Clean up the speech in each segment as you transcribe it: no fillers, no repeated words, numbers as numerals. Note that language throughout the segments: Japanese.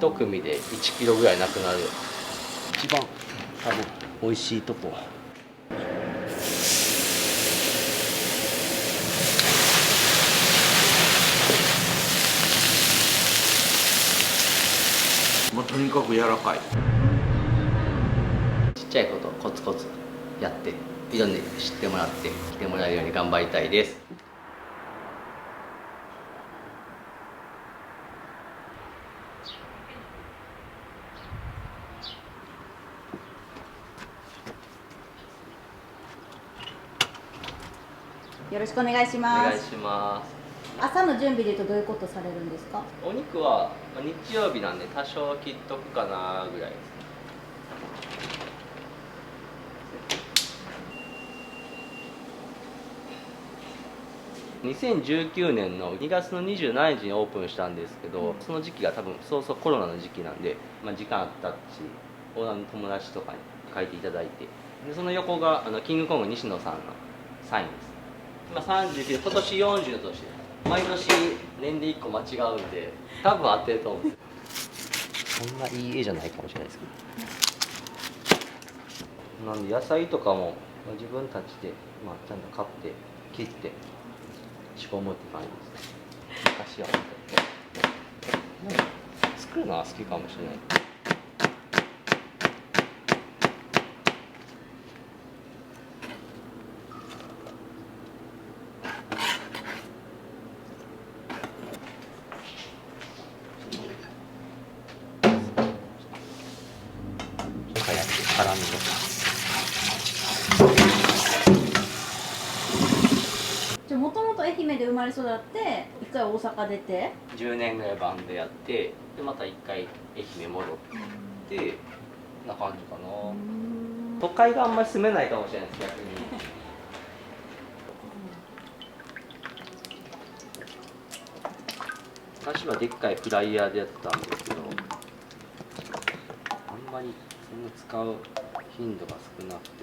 1組で1キロぐらいなくなる。一番多分美味しいとこ。もうとにかく柔らかい。ちっちゃいことコツコツやっていろんな知ってもらって来てもらえるように頑張りたいです。よろしくお願いしおます。願いします。朝の準備でいうとどういうことされるんですか？お肉は日曜日なんで多少切っとくかなぐらいです。2019年の2月の27日にオープンしたんですけど、その時期が多分そうそうコロナの時期なんで、時間あったしオーナーの友達とかに書いていただいて、でその横がキングコング西野さんのサインです。今39で今年40の年です。毎年年で1個間違うんで多分合ってると思うんですよ。そんないい絵じゃないかもしれないですけど、なんで野菜とかも自分たちで、ちゃんと買って切って仕込むって感じですね。昔は作るのは好きかもしれない。辛みのじゃあもともと愛媛で生まれ育って一回大阪出て10年ぐらいバンドやって、でまた1回愛媛戻ってな感じかな。都会があんまり住めないかもしれないです、逆に。昔はでっかいフライヤーでやってたんですけど、あんまりそんな使う頻度が少なくて。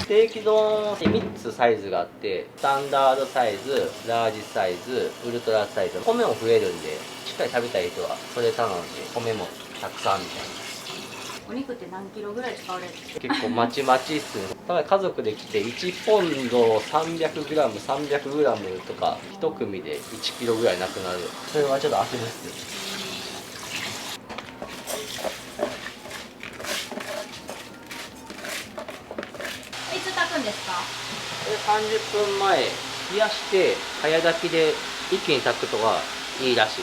ステーキ丼3つサイズがあって、スタンダードサイズ、ラージサイズ、ウルトラサイズ。米も増えるんで、しっかり食べたい人はそれ頼んで米もたくさんみたいな。お肉って何キロぐらい使われるんですか？結構まちまちっすね。ただ家族で来て1ポンド 300g、300g とか1組で1キロぐらいなくなる。それはちょっと焦るっすね。いつ炊くんですか？30分前冷やして早炊きで一気に炊くとがいいらしい。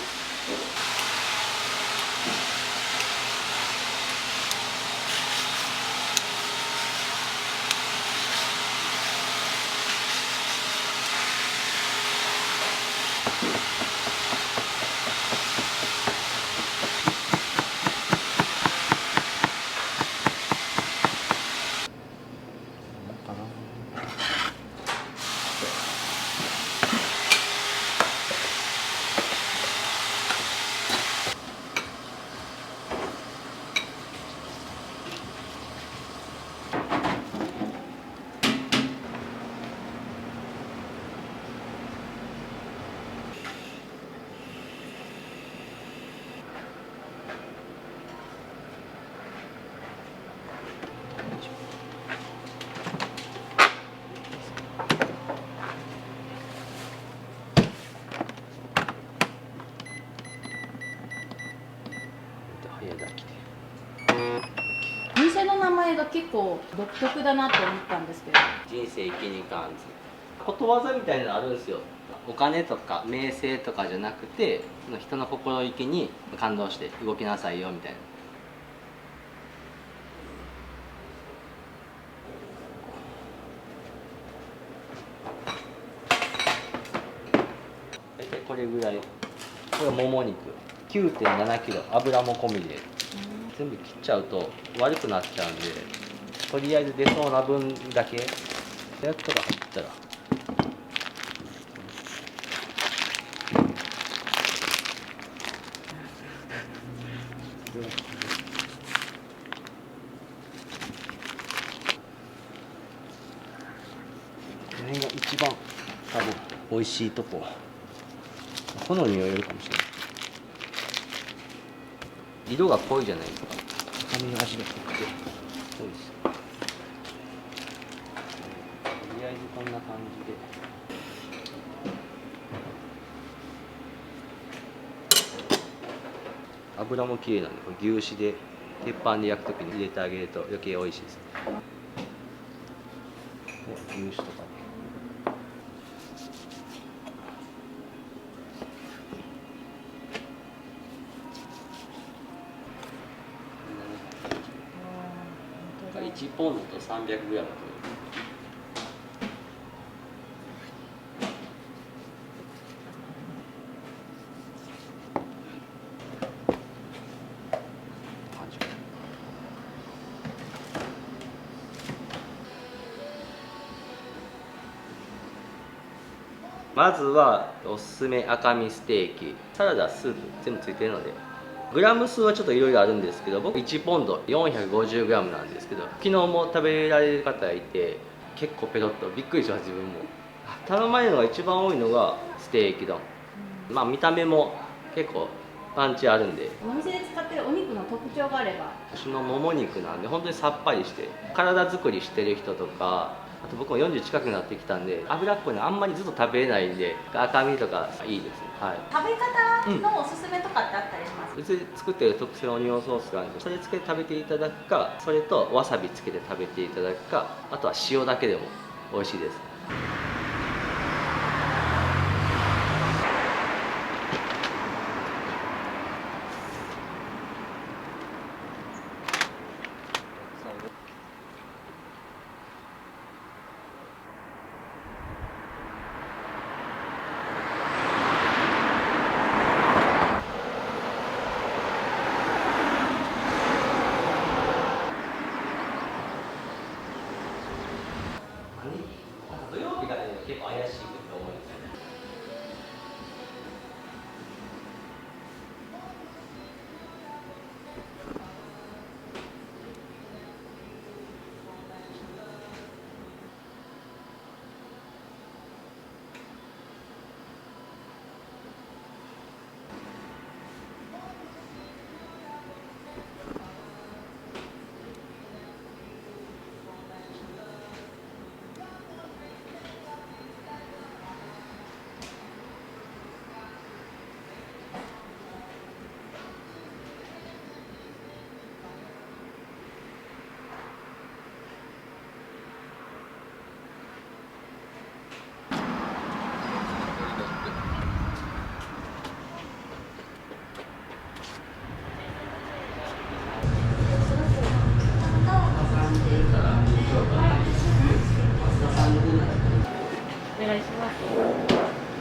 早炊きで。お店の名前が結構独特だなと思ったんですけど。人生生きにかんず。ことわざみたいなのあるんですよ。お金とか名声とかじゃなくて、その人の心意気に感動して動きなさいよみたいな。大体これぐらい。これはもも肉 9.7 キロ、油も込みで全部切っちゃうと悪くなっちゃうんで、とりあえず出そうな分だけやっとが入ったら多分美味しいとこ好みによるかもしれない。色が濃いじゃないですか。赤身の味が濃くて美味しい。とりあえずこんな感じで。油も綺麗なんで、これ牛脂で鉄板で焼くときに入れてあげると余計美味しいです。牛脂とかね。1ポンドと 300g という。まずはおすすめ赤身ステーキ、サラダ、スープ全部ついてるので、グラム数はちょっといろいろあるんですけど、僕1ポンド 450g なんですけど、昨日も食べられる方いて結構ペロッとびっくりしました。自分も頼まれるのが一番多いのがステーキ丼。まあ見た目も結構パンチあるんで、お店で使ってるお肉の特徴があれば。牛のもも肉なんで本当にさっぱりして、体作りしてる人とか、あと僕も40近くなってきたんで脂っこいのあんまりずっと食べれないんで、赤身とかいいですね。はい、食べ方のおすすめとかってあったりします？うちで作ってる特製オニオンソースがあるんで、それつけて食べていただくか、それとわさびつけて食べていただくか、あとは塩だけでも美味しいです。土曜日がね、結構怪しいと思うんですよね。お願いします。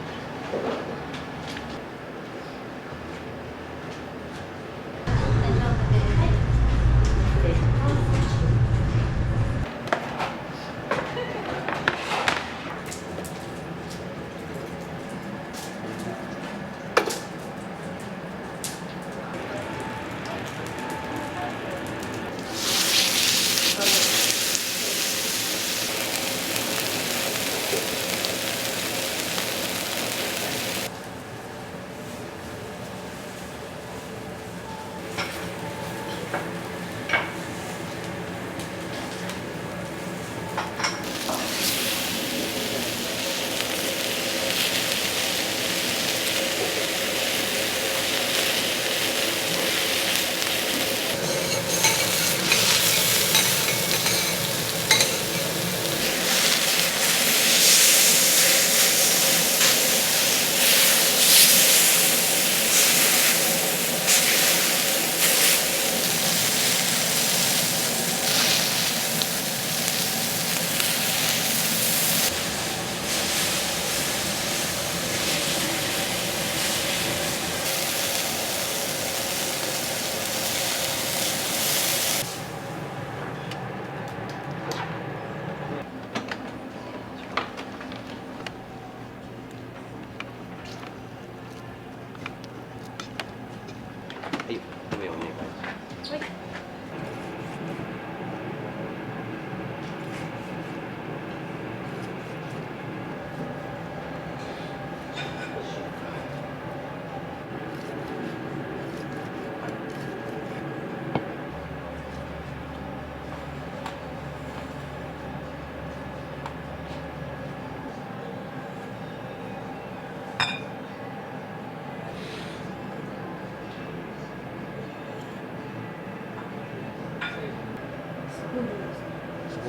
はい、梅お願いします。はい。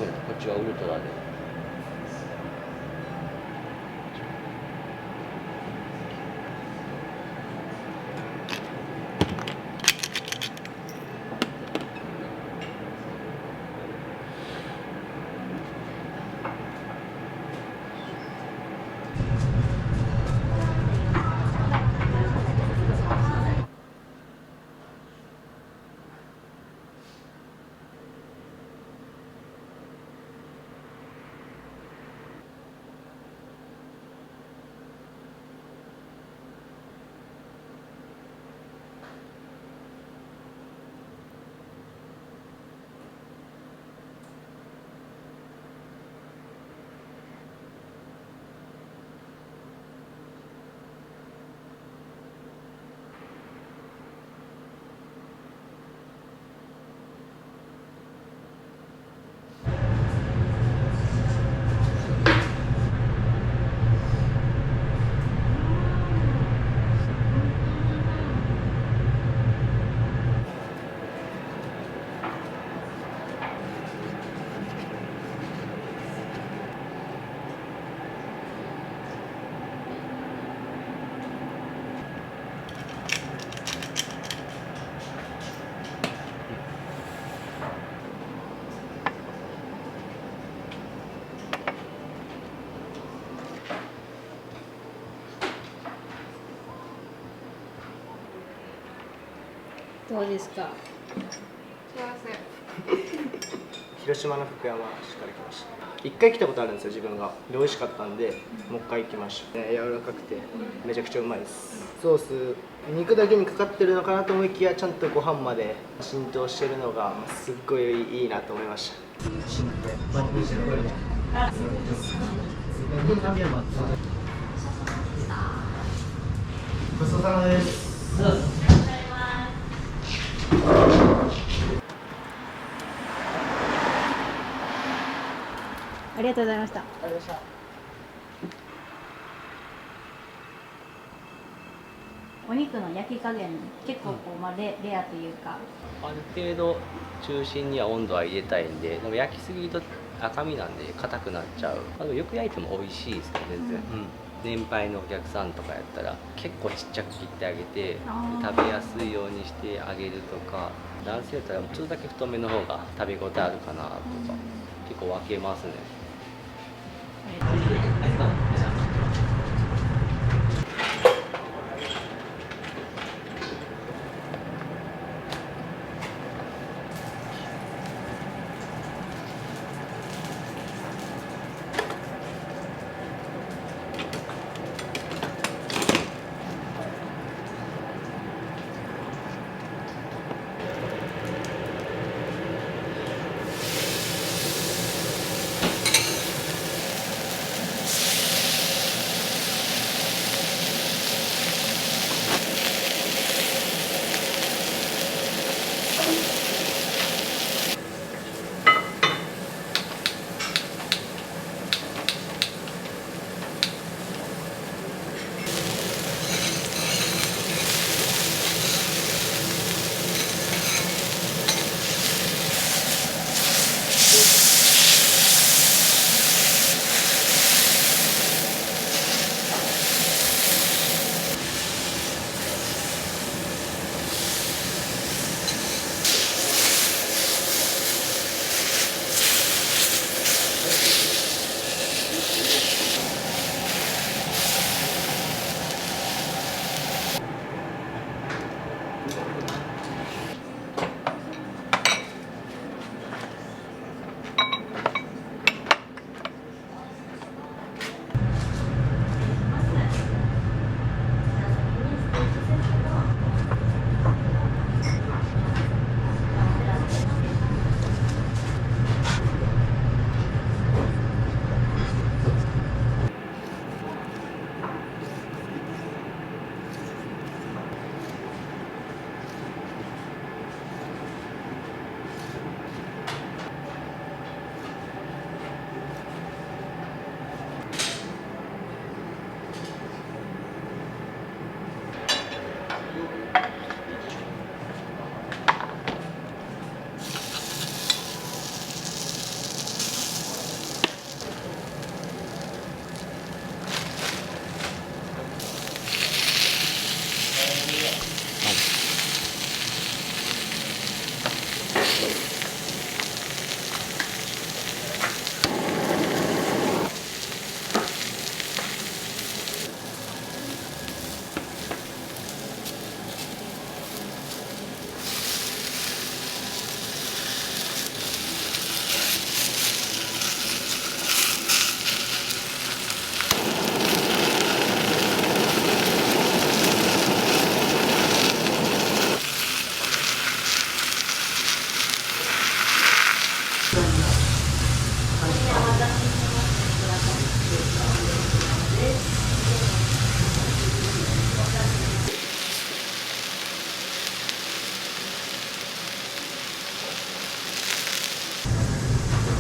こっちはウルトラで。どうですか？広島の福山市から来ました。1回来たことあるんですよ、自分が。で美味しかったんでもう1回来ました。柔らかくてめちゃくちゃうまいです。ソース肉だけにかかってるのかなと思いきや、ちゃんとご飯まで浸透してるのがすっごいいいなと思いました。ごちそうさまです。ありがとうございました。ありがとうございました。お肉の焼き加減結構レアというか、ある程度中心には温度は入れたいんで、でも焼きすぎると赤身なんで硬くなっちゃう。でもよく焼いても美味しいですね、全然。年配のお客さんとかやったら結構ちっちゃく切ってあげて、食べやすいようにしてあげるとか、男性やったらちょっとだけ太めの方が食べ応えあるかなとか、結構分けますね。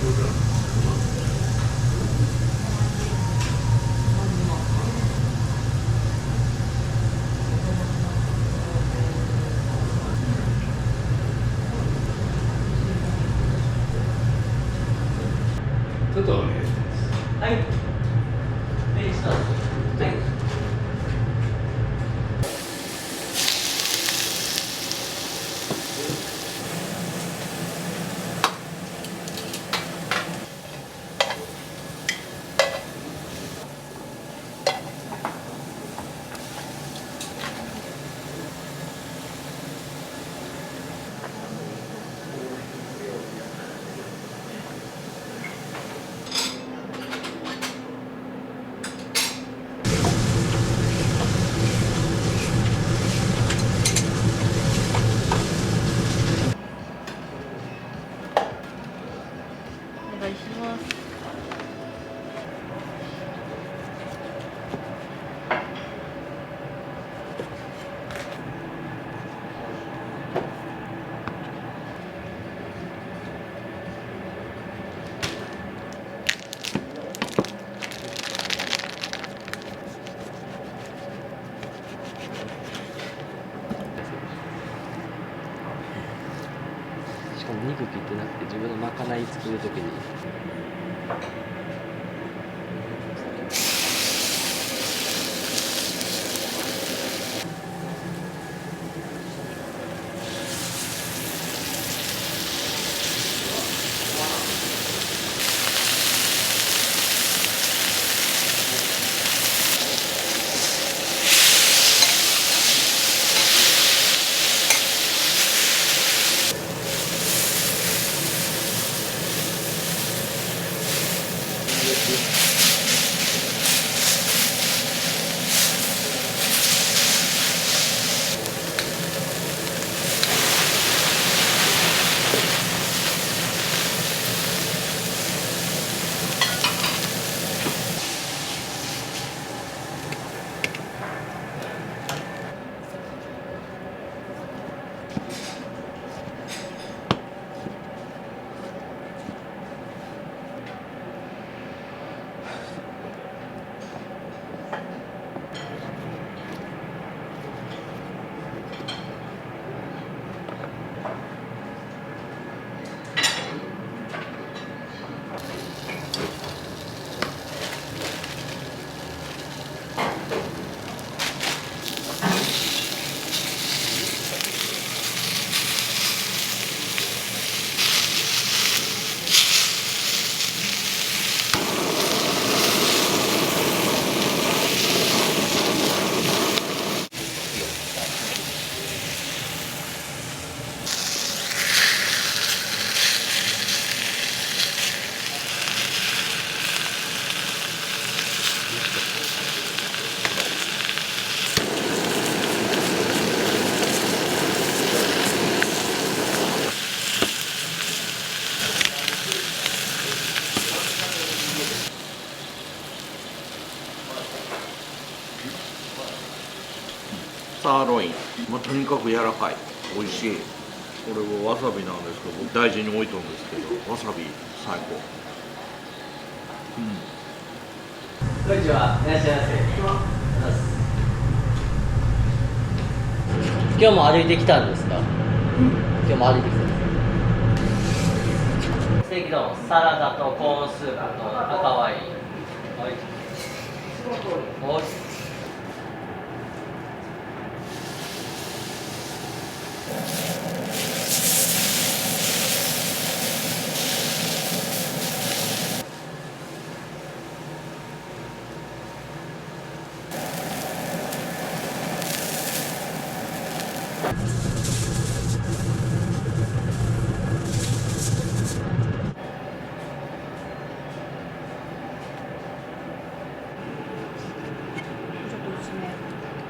ちょっとお願いします。はい。ページと。はい。お願いします。しかも肉切ってなくて自分のまかない作るときにサーロイン、とにかく柔らかい、美味しい。これはわさびなんですけど、僕大事に置いとるんですけど、わさび最高。こんにちは、いらっしゃいませ。今日も歩いてきたんですか？今日も歩いてきたんです。ステーキ丼、サラダとコーンスープと赤ワイン。はい。おい。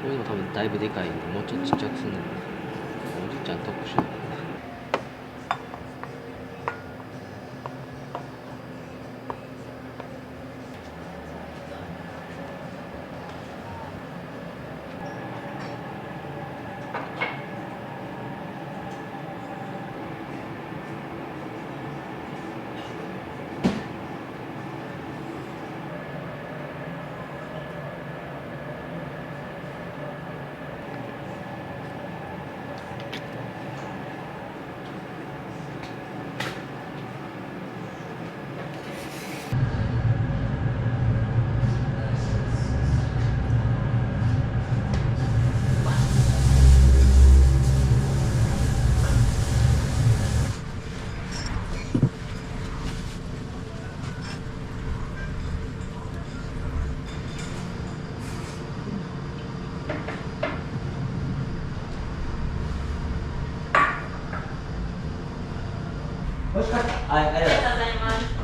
これでも多分だいぶでかいんで、もうちょっとちっちゃくするの。おじいちゃん特殊なの。美味しかった。はい、ありがとうございます。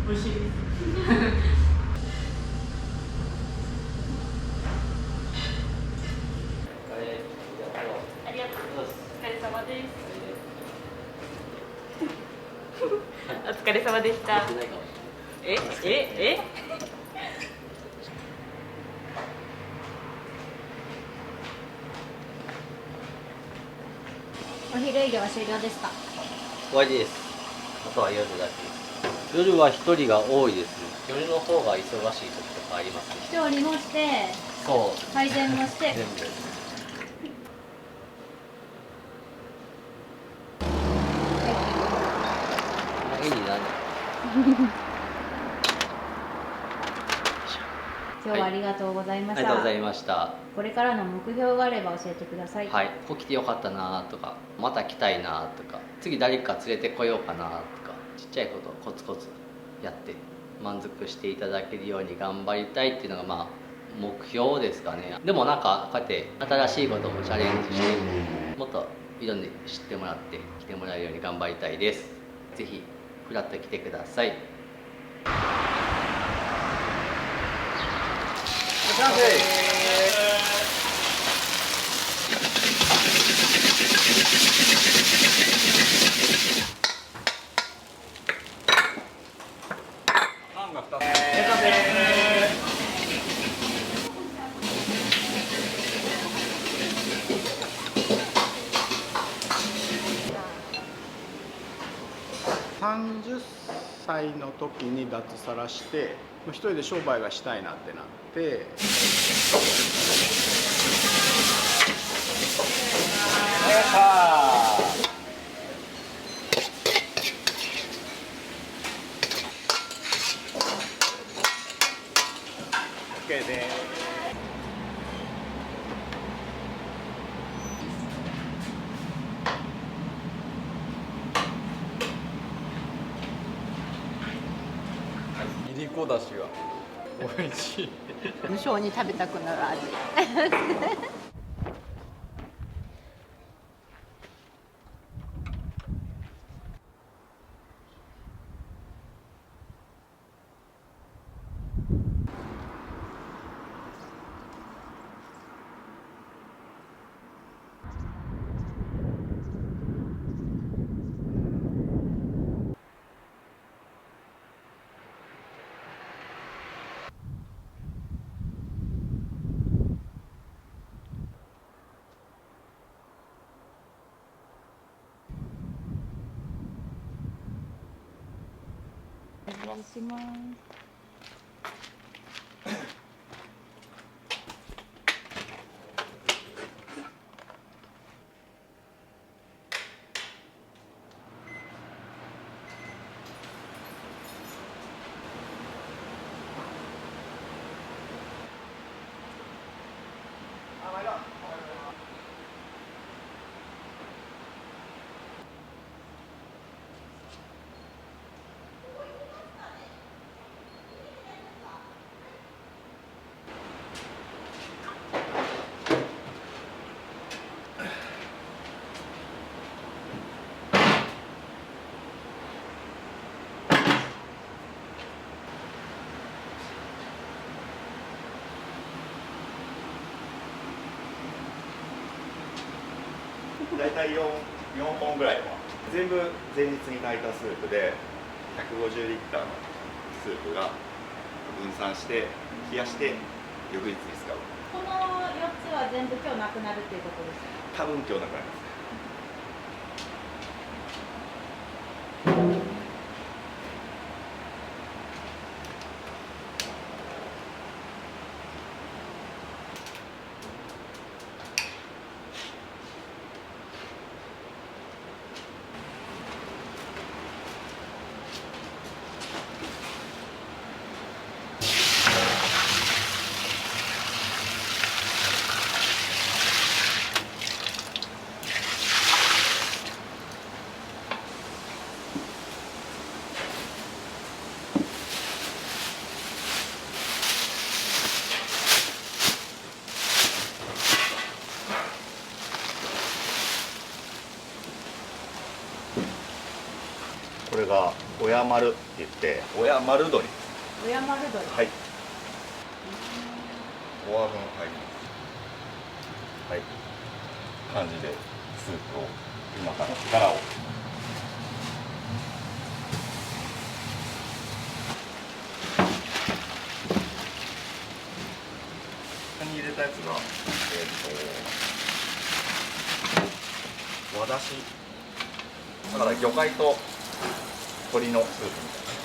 美味しいです。ありがとうございます。お疲れ様です。お疲れ様でした。え？お昼営業は終了ですか？終わりです。あとは夜だけです。夜は一人が多いですね。夜の方が忙しい時とかありますね。調理もしてそう。配膳もして全部。絵になる。今日はありがとうございました。ありがとうございました。これからの目標があれば教えてください。はい、ここ来てよかったなとか、また来たいなとか、次誰か連れてこようかなとか、ちっちゃいことをコツコツやって満足していただけるように頑張りたいっていうのがまあ目標ですかね。でもなんかこうやって新しいこともチャレンジしてもっといろんな知ってもらって来てもらえるように頑張りたいです。ぜひフラッと来てください。30歳の時に脱サラして一人で商売がしたいなってなってOK です。煮こだしが美味しい。無性に食べたくなる味。お願いします。大体4本ぐらいは全部前日に炊いたスープで150リッターのスープが分散して冷やして翌日に使う。この4つは全部今日なくなるっていうことですか？多分今日なくなりますね。これが親丸って言って親丸鶏。親丸鶏。はい。5話分入ります。はい。感じでスープを今からガラを。ここに入れたやつが和だし。だから魚介と鶏のスープみたいな。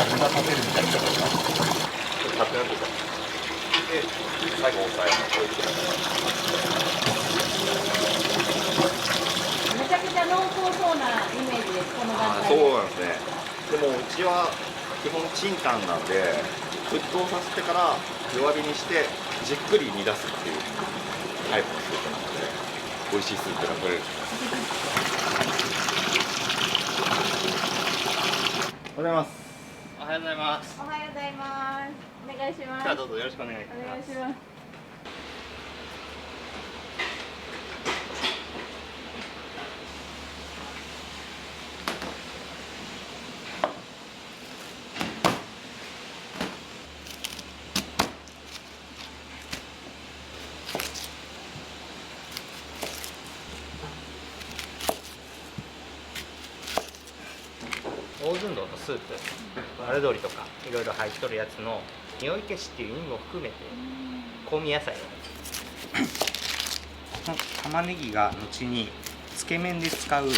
味が立てるみたいな。立てなくて。で、最後押さえるの。めちゃくちゃ濃厚そうなイメージです、この段階で。そうなんですね。でもうちは基本チンタンなんで沸騰させてから弱火にしてじっくり煮出すっていうタイプのスープなので美味しいスープが取れる。おはようございます。おはようございます。おはようございます。お願いします。じゃあどうぞよろしくお願いします。お願いします。大寸胴のスープ、丸鶏とかいろいろ入っとるやつの匂い消しっていう意味も含めて香味野菜を玉ねぎが後につけ麺で使う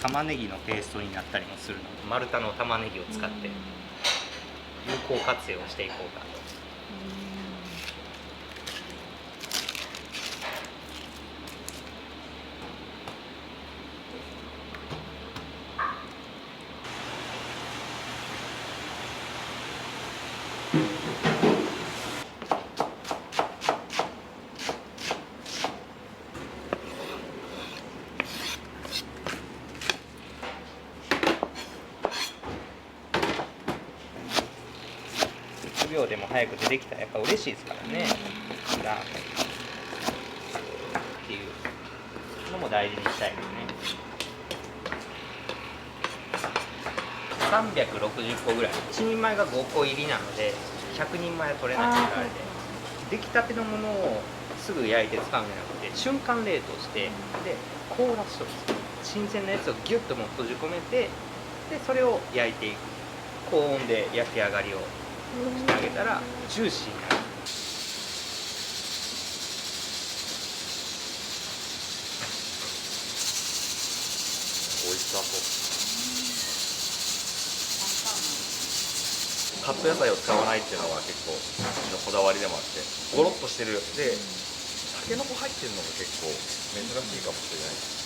玉ねぎのペーストになったりもするので、丸太の玉ねぎを使って有効活用していこうかと。でも早く出てきたらやっぱ嬉しいですからね、ラーメンっていうのも大事にしたいですね。360個ぐらい、1人前が5個入りなので100人前は取れないって言われて、出来たてのものをすぐ焼いて使うんじゃなくて瞬間冷凍して、で凍らしとくんですよ。新鮮なやつをギュッともう閉じ込めて、でそれを焼いていく、高温で焼き上がりをしてあげたらジューシーになる。美味しさとカット野菜を使わないっていうのが結構うちのこだわりでもあって、ゴロッとしてるでタケノコ入ってるのが結構珍しいかもしれないです。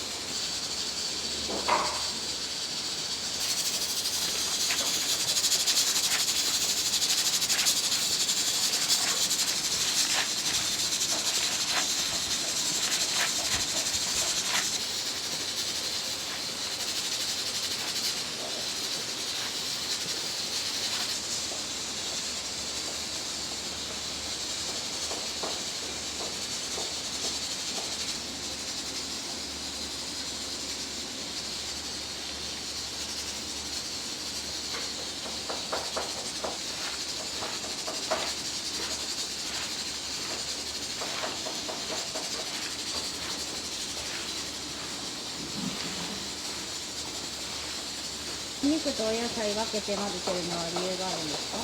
お肉とお野菜分けて混ぜてるのは理由があるんですか？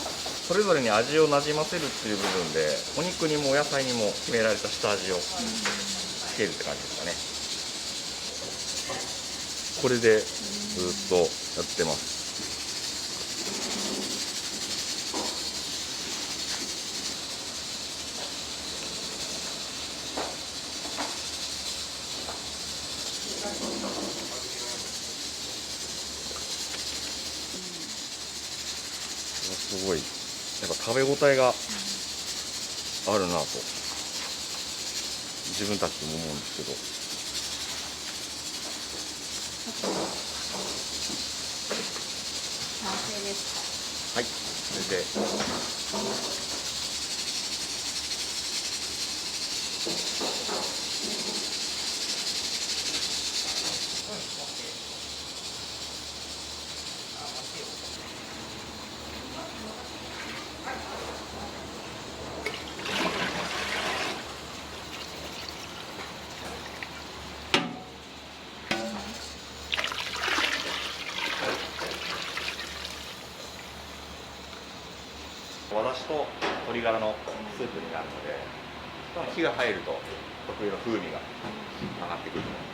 それぞれに味をなじませるっていう部分で、お肉にもお野菜にも決められた下味をつけるって感じですかね。これでずっとやってます。すごいやっぱ食べ応えがあるなと自分たちでも思うんですけど。完成ですか？はい、それで和だしと鶏ガラのスープになるので、火が入ると特有の風味が上がってくると思います。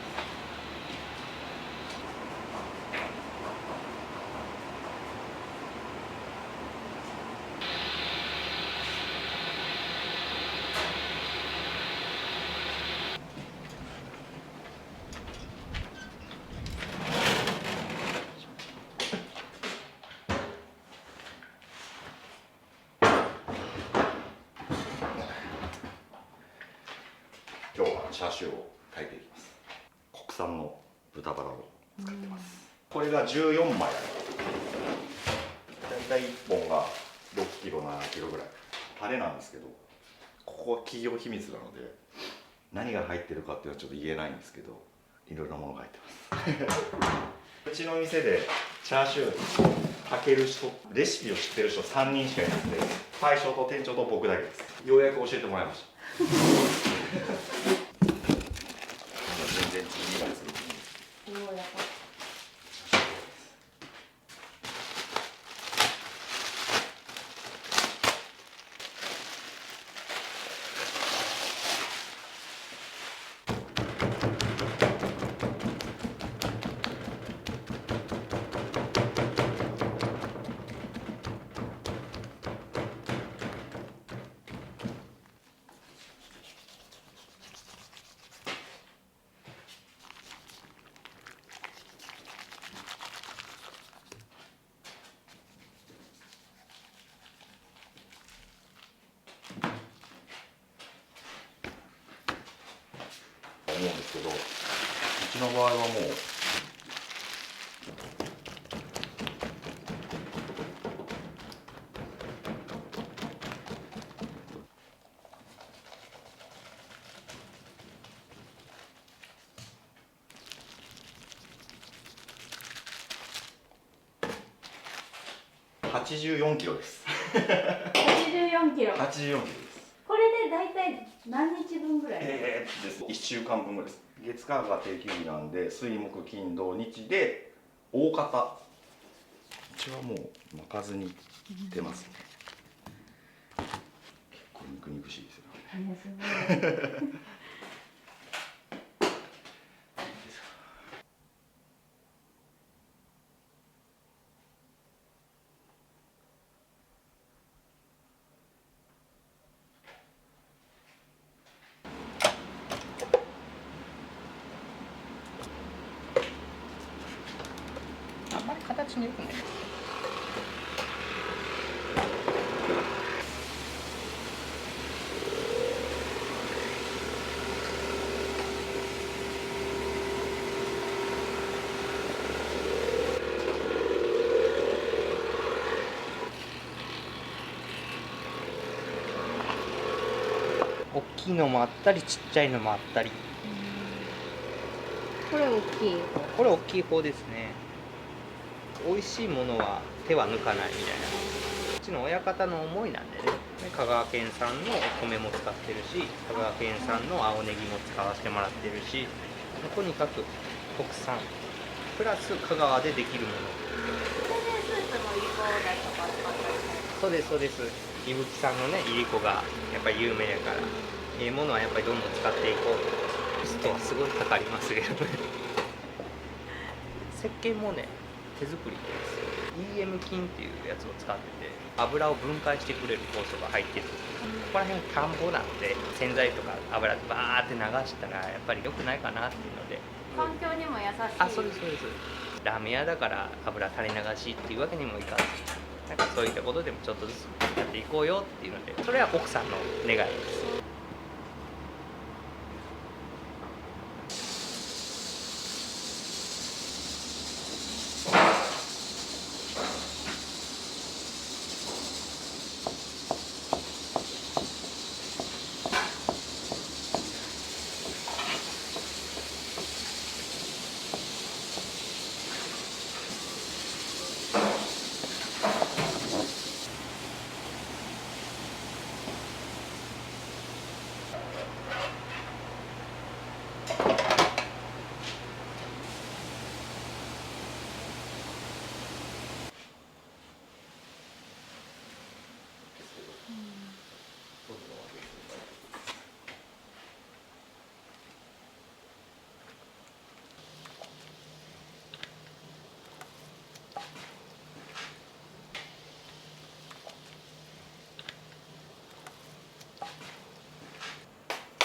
今日はチャーシューを炊いていきます。国産の豚バラを使ってます。これが14枚あります。大体1本が6キロ7キロぐらい。タレなんですけど、ここは企業秘密なので何が入ってるかっていうのはちょっと言えないんですけど、いろいろなものが入ってますうちの店でチャーシュー炊ける人、レシピを知ってる人3人しかいなくて、大将と店長と僕だけです。ようやく教えてもらいました全然次がする。思うんですけど、うちの場合はもう84キロです。84キロ。84キロです。これで大体何日分ぐらい？です1週間分ぐらいです。月火が定休日なんで、水木金土日で大方うちはもう巻かずに出ますね。結構肉々しいですよね。あんまり形によくない。大きいのもあったりちっちゃいのもあったり。これ大きい。これ大きい方ですね。美味しいものは手は抜かないみたいな。うちの親方の思いなんでね。香川県産のお米も使ってるし、香川県産の青ネギも使わせてもらってるし、とにかく国産プラス香川でできるもの。これでスープもいりこだとか使ったりする。そうですそうです。伊吹さんのねいりこがやっぱり有名やから、ものはやっぱりどんどん使っていこうと。コストはすごいかかりますけどね。石鹸もね手作りです。EM 菌っていうやつを使ってて、油を分解してくれる酵素が入ってる。ここら辺田んぼなんで洗剤とか油でバーって流したらやっぱり良くないかなっていうので。環境にも優しい。あ、そうですそうです。ラーメン屋だから油垂れ流しっていうわけにもいかず、なんかそういったことでもちょっとずつやっていこうよっていうので、それは奥さんの願いです。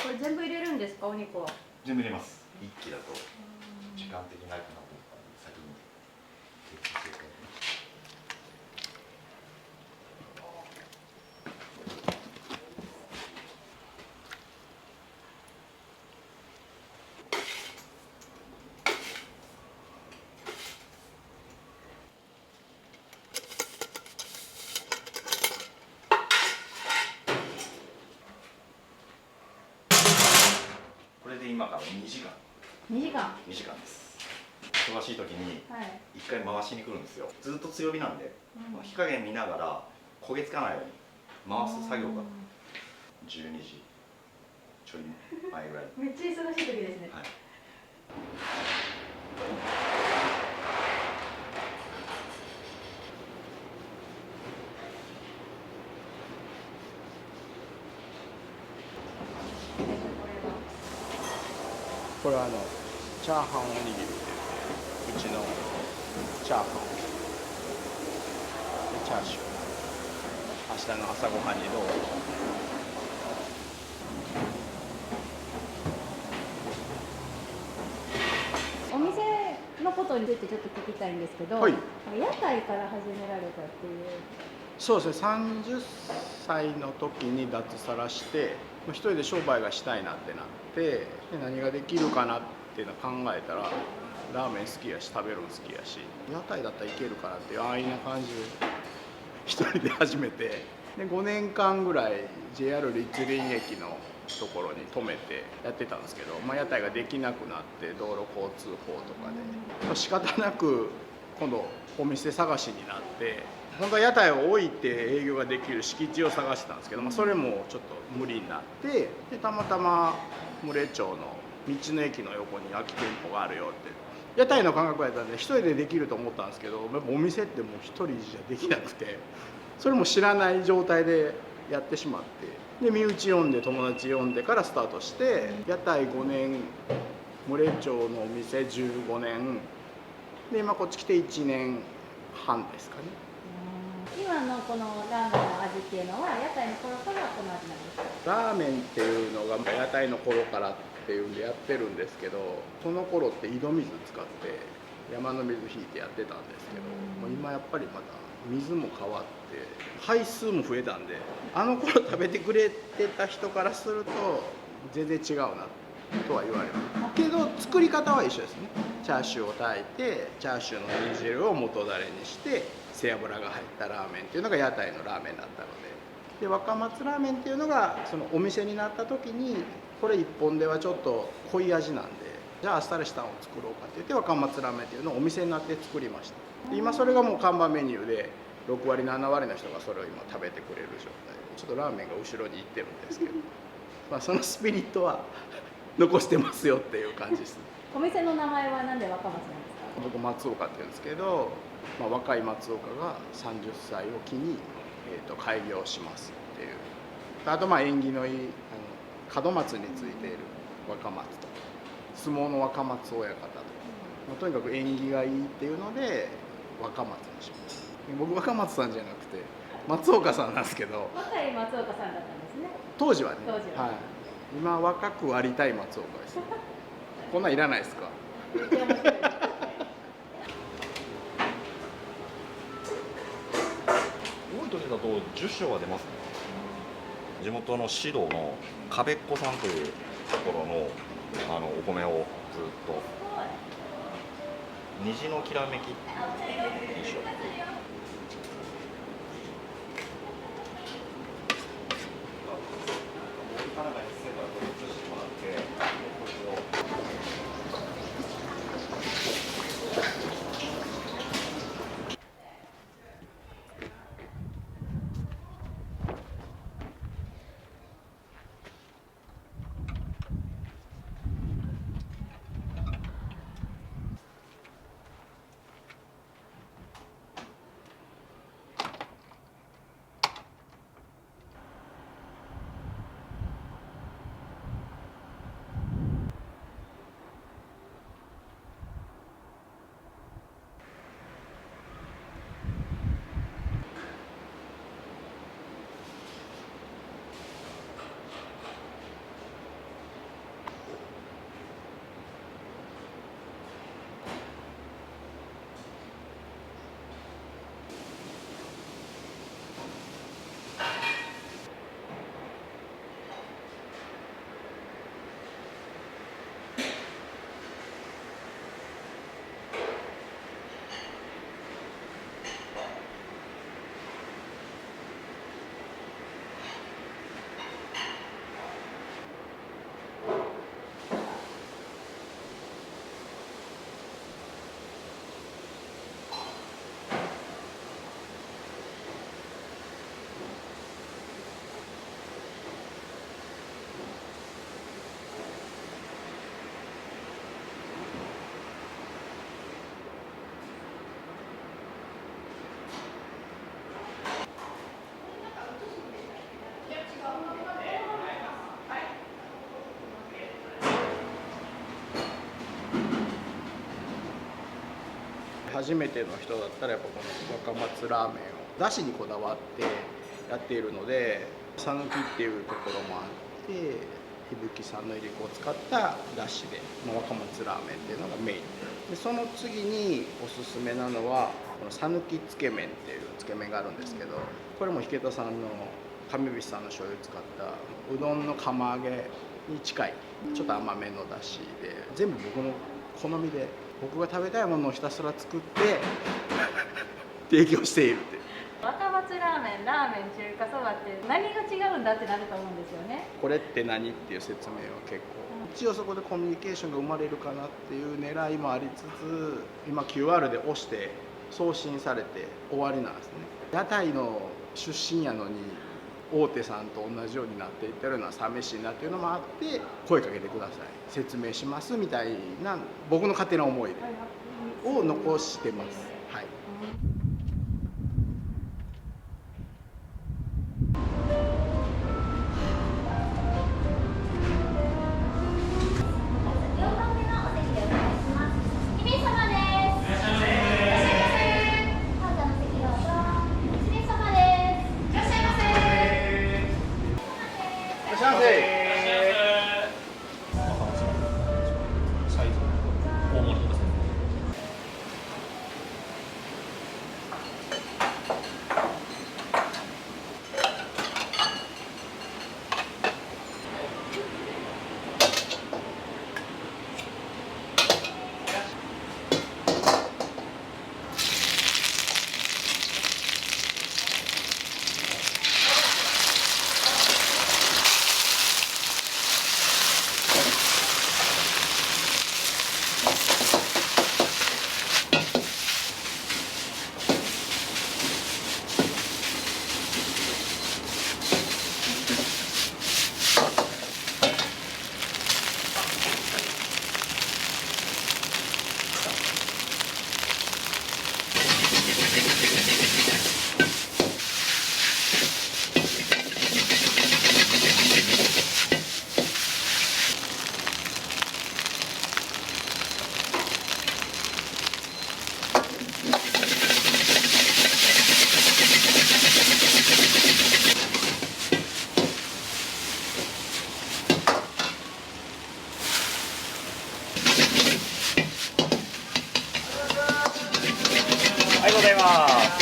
これ全部入れるんですか、お肉は？全部入れます。一気だと時間的にないかなと思ったんで先に適当に。これで今から2時間。2時間。2時間です。忙しい時に1回回しに来るんですよ。ずっと強火なんで、火加減見ながら焦げつかないように回す作業が12時ちょい前ぐらい。めっちゃ忙しい時ですね。はい。これはチャーハンおにぎりって言って、うちのチャーハンでチャーシュー、明日の朝ごはんにどうぞ。お店のことについてちょっと聞きたいんですけど、はい、屋台から始められたっていう。そうですね、30歳の時に脱サラして一人で商売がしたいなってなって、で何ができるかなっていうのを考えたら、ラーメン好きやし食べるの好きやし、屋台だったらいけるかなっていう安易な感じで一人で始めて、で5年間ぐらい JR 立林駅のところに止めてやってたんですけど、屋台ができなくなって道路交通法とかで仕方なく今度お店探しになって、本当は屋台を置いて営業ができる敷地を探してたんですけど、それもちょっと無理になって、でたまたま牟礼町の道の駅の横に空き店舗があるよって、屋台の感覚やったんで一人でできると思ったんですけど、やっぱお店ってもう一人じゃできなくて、それも知らない状態でやってしまって、で身内呼んで友達呼んでからスタートして、屋台5年、牟礼町のお店15年で、今こっち来て1年半ですかね。今のこのラーメンの味っていうのは屋台の頃からこの味なんですか？ラーメンっていうのが屋台の頃からっていうんでやってるんですけど、その頃って井戸水使って山の水引いてやってたんですけど、もう今やっぱりまた水も変わって杯数も増えたんで、あの頃食べてくれてた人からすると全然違うなとは言われるけど、作り方は一緒ですね。チャーシューを炊いて、チャーシューの煮汁を元だれにして背脂が入ったラーメンっていうのが屋台のラーメンだったので、若松ラーメンっていうのがそのお店になった時に、これ1本ではちょっと濃い味なんで、じゃああっさりしたのを作ろうかって言って若松ラーメンっていうのをお店になって作りました。で今それがもう看板メニューで、6割7割の人がそれを今食べてくれる状態で、ちょっとラーメンが後ろに行ってるんですけど、そのスピリットは残してますよっていう感じです。お店の名前はなんで若松なんですか？僕松岡って言うんですけど、若い松岡が30歳を機に、開業しますっていう。あと縁起のいい門松についている若松とか、相撲の若松親方とか、とにかく縁起がいいっていうので若松にします。僕若松さんじゃなくて松岡さんなんですけど、若い松岡さんだったんですね。当時はね。当時は。はい。今若くありたい松岡です。こんなんいらないですか？多い時だと10升は出ますね。地元の指導の壁っ子さんというところのお米をずっと虹のきらめき一緒。初めての人だったらやっぱこの若松ラーメンをだしにこだわってやっているので、讃岐っていうところもあって、伊吹産のいりこを使っただしで、若松ラーメンっていうのがメインで、その次におすすめなのはこの讃岐つけ麺っていうつけ麺があるんですけど、これも池田さんの上菱さんの醤油を使ったうどんの釜揚げに近いちょっと甘めのだしで、全部僕の好みで僕が食べたいものをひたすら作って提供しているって。若松ラーメン、ラーメン、中華そばって何が違うんだってなると思うんですよね。これって何っていう説明は結構、一応そこでコミュニケーションが生まれるかなっていう狙いもありつつ、今 QR で押して送信されて終わりなんですね。屋台の出身やのに大手さんと同じようになっていってるのは寂しいなっていうのもあって声かけてください、説明しますみたいな僕の勝手な思いを残してます。はい。ありがとうございます。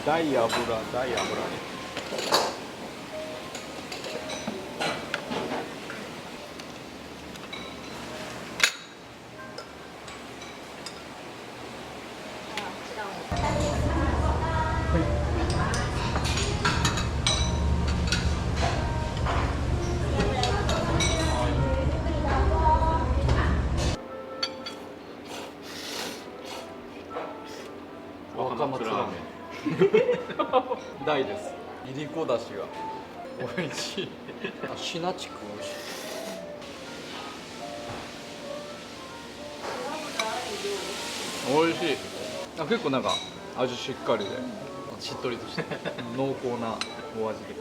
大油大油。若松ラーメン大です。いりこだしが美味しい。シナチク美味しい。美味しい。結構なんか味しっかりでしっとりとして濃厚なお味で。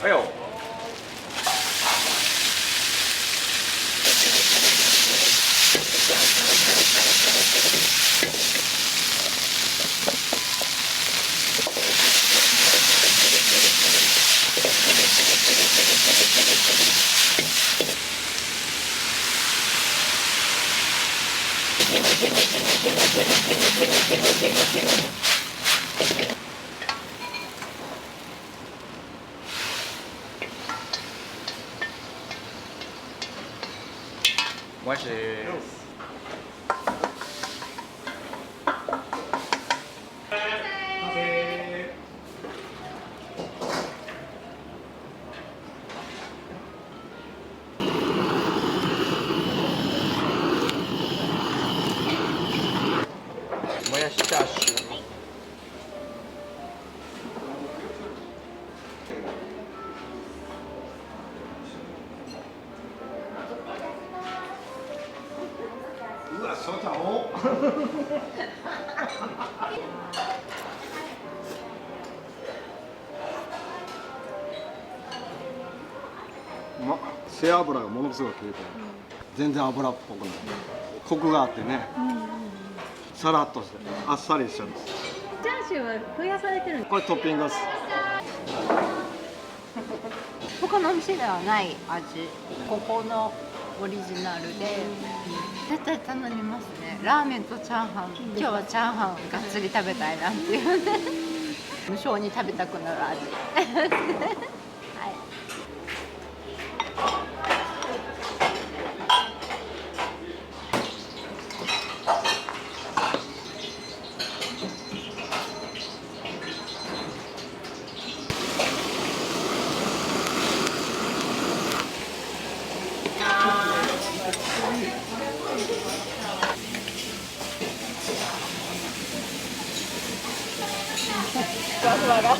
はいよ。もやしです。もやしチャーシュー。うわ、翔ちゃんお。背脂がものすごく効いてる、全然油っぽくない、コクがあってね、さらっとしてあっさりしてるんです。チャーシューは増やされてるんですこれトッピングです。他のお店ではない味、ここのオリジナルで、絶対頼みますね。ラーメンとチャーハン、今日はチャーハンがっつり食べたいなっていうね無性に食べたくなる味はいふわふわが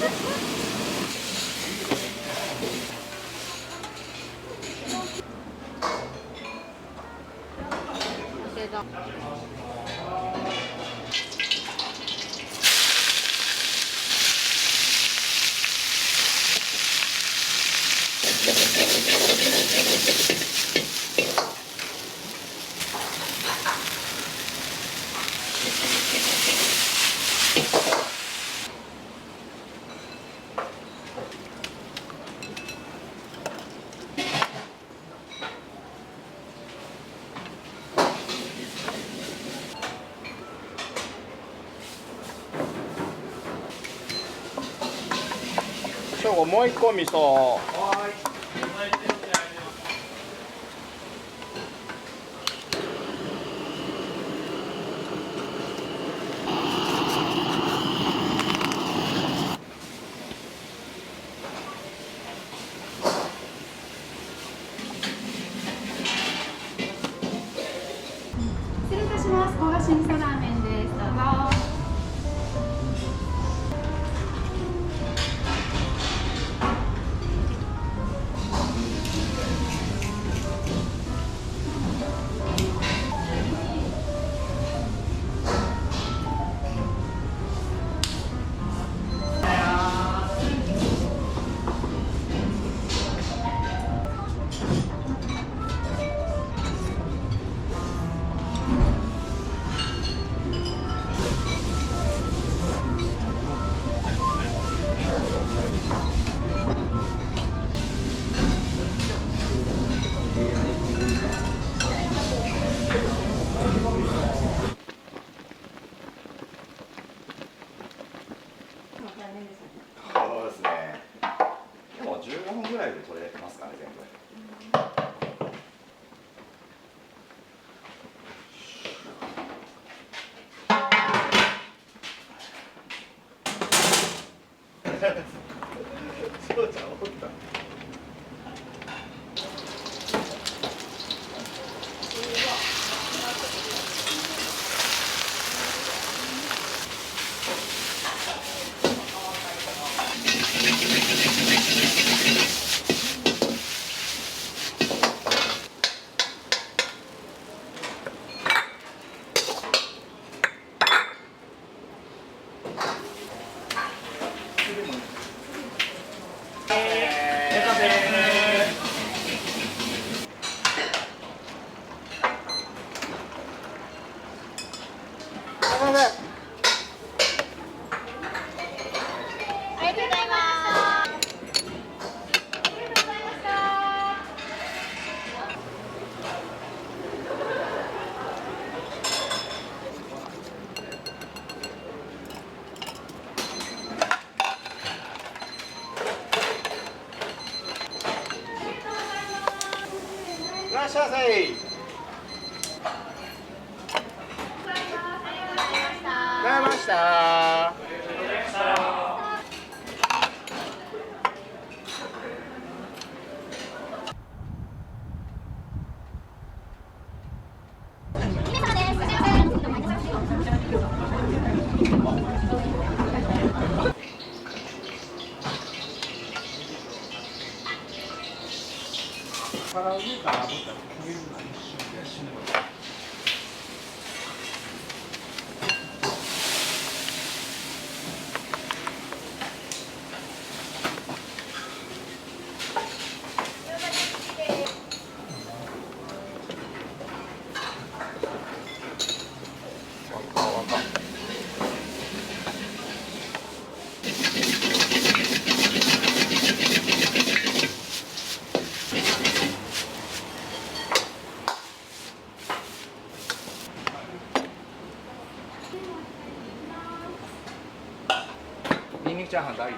翔吾もう一個味噌。失礼いたします。焦がし味噌ラーメンです。どうぞ。そうですね。でも15分ぐらいで取れますかね、全部。そうちゃんおった。らっしゃいませ。ございました。ニンニクチャーハン大で。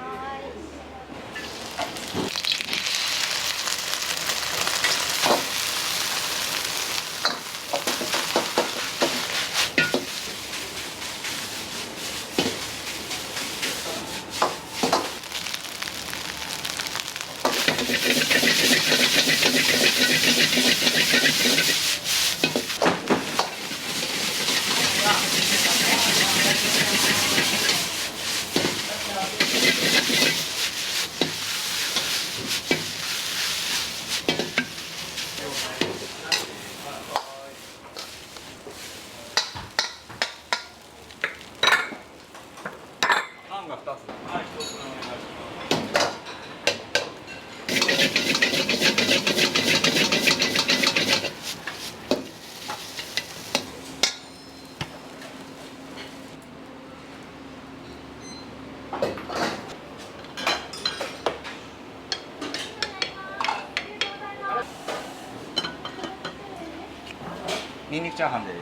パンが2つ。はい、1つお願いします。ニンニクチャーハンです。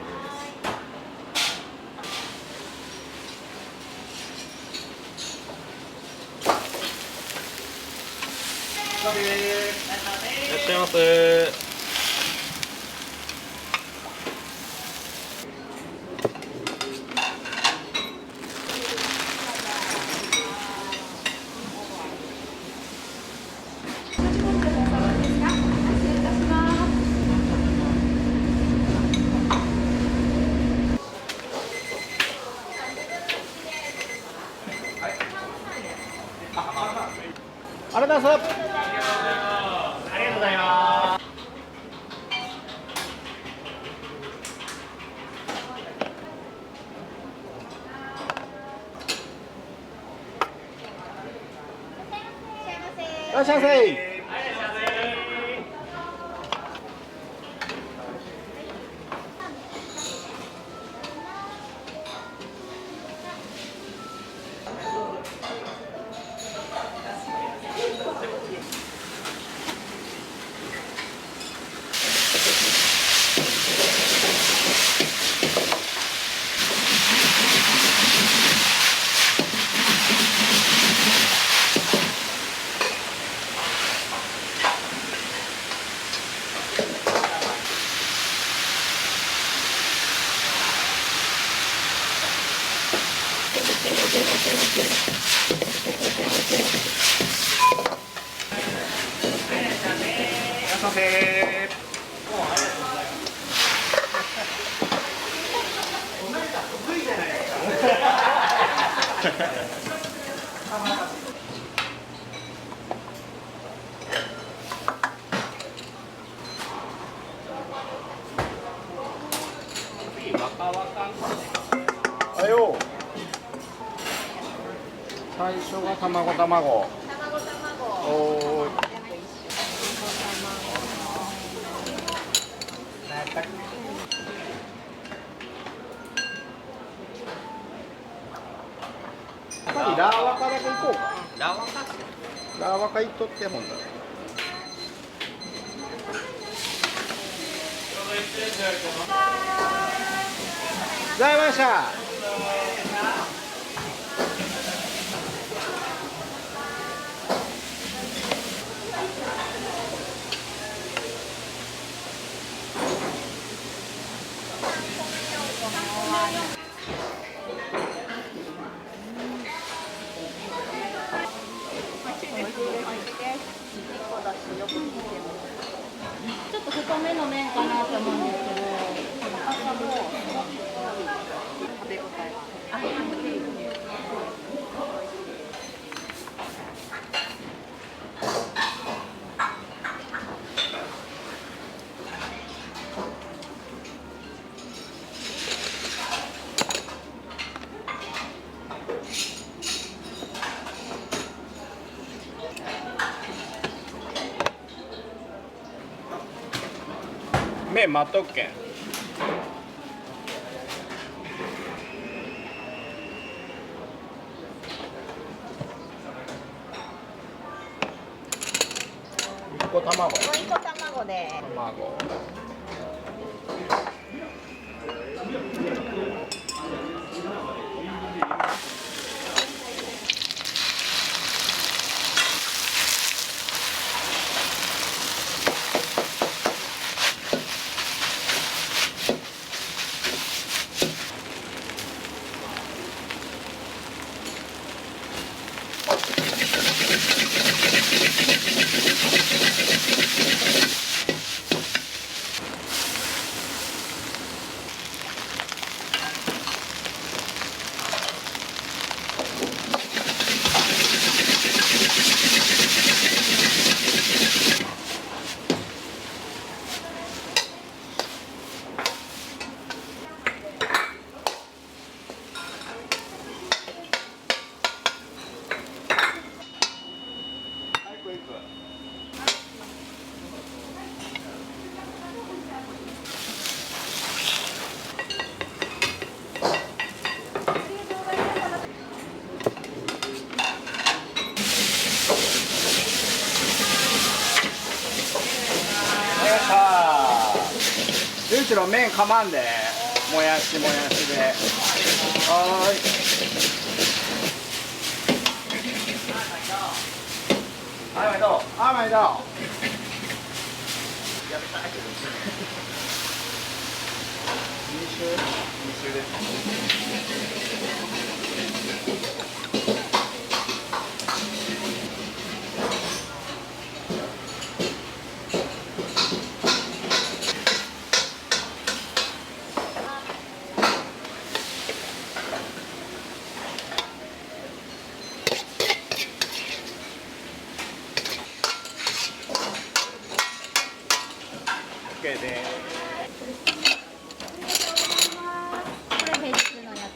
いらっしゃいませ。ありがとうございます。ありがとうございます。いらっしゃいませ。はいよ。最初が卵。おーい。やっぱりラーワカだけ行こうか。ラーワカ。ラーワカ行っとってもんだ。ございました。かなと思うんですけど、高さも食べ応えがある。麺待っとくけん。1個卵。1個卵で。卵。ゆういちろう麺かまんで、もやしもやしで。はーい。はい、毎度。はい、毎度。2周です。OK です。これ平日のやつ。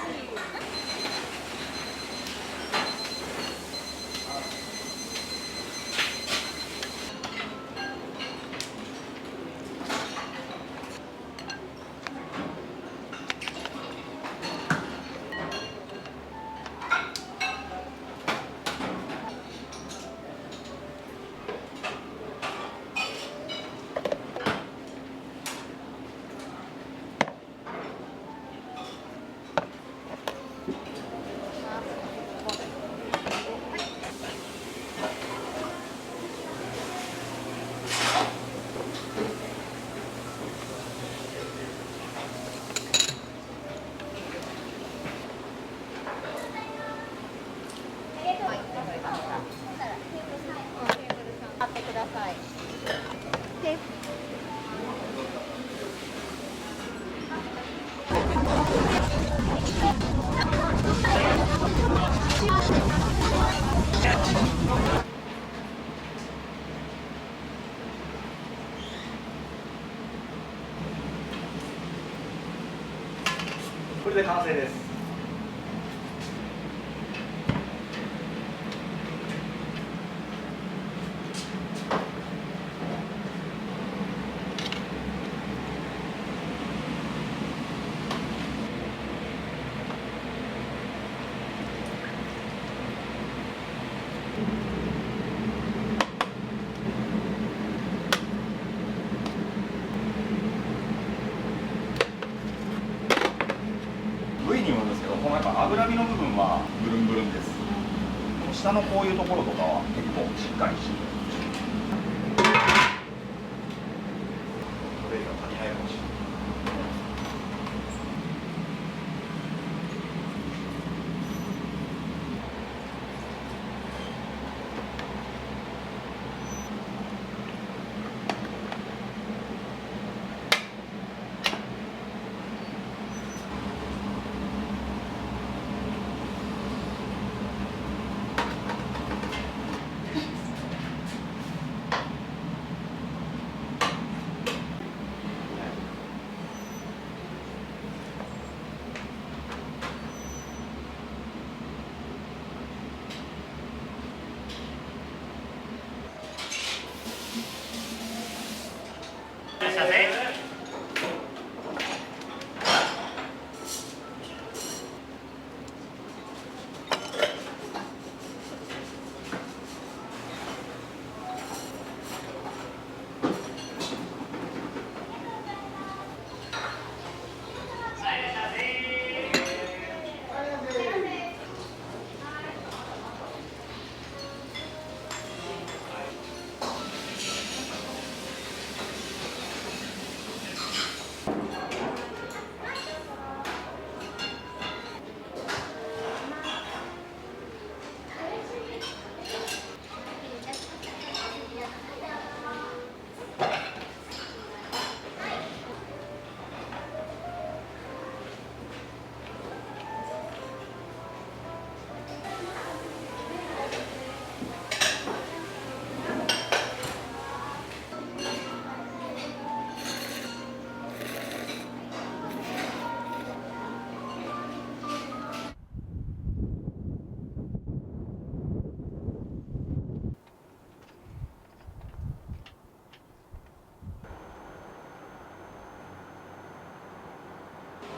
買ってください。でこれで完成です。部位にもよるんですけど、このやっぱ脂身の部分はブルンブルンです。この下のこういうところとかは結構しっかりしてる。これが足りないかもしれない。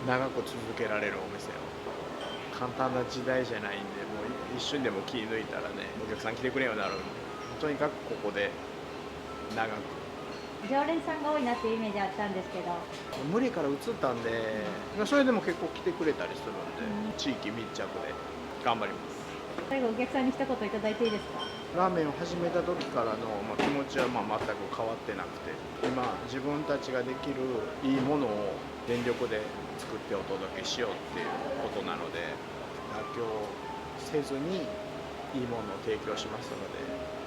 長く続けられるお店を。簡単な時代じゃないんで、もう一瞬でも気抜いたらね、お客さん来てくれるようになるんで、とにかくここで長く。常連さんが多いなっていうイメージあったんですけど、無理から移ったんで、それでも結構来てくれたりするんで、地域密着で頑張ります。最後お客さんに一言いただいていいですか？ラーメンを始めた時からの、気持ちは全く変わってなくて、今自分たちができるいいものを全力で作ってお届けしようっていうことなので、妥協せずにいいものを提供しますの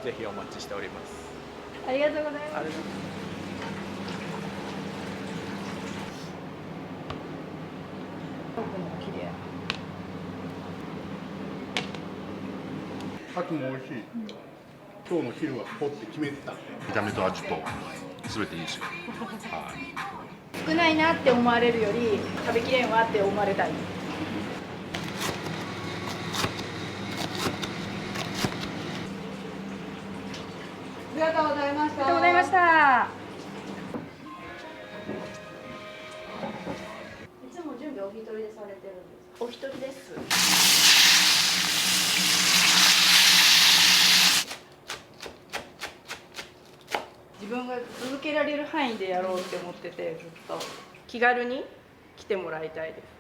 で、ぜひお待ちしております。ありがとうございます。牡蠣も美味しい。今日の昼はポって決めてた。見た目と味と全ていいですよ。はい。少ないなって思われるより食べきれんわって思われたい。ありがとうございました。ありがとうございました。いつも準備お一人でされてるんですか？お一人です。自分が続けられる範囲でやろうって思ってて、ずっと気軽に来てもらいたいです。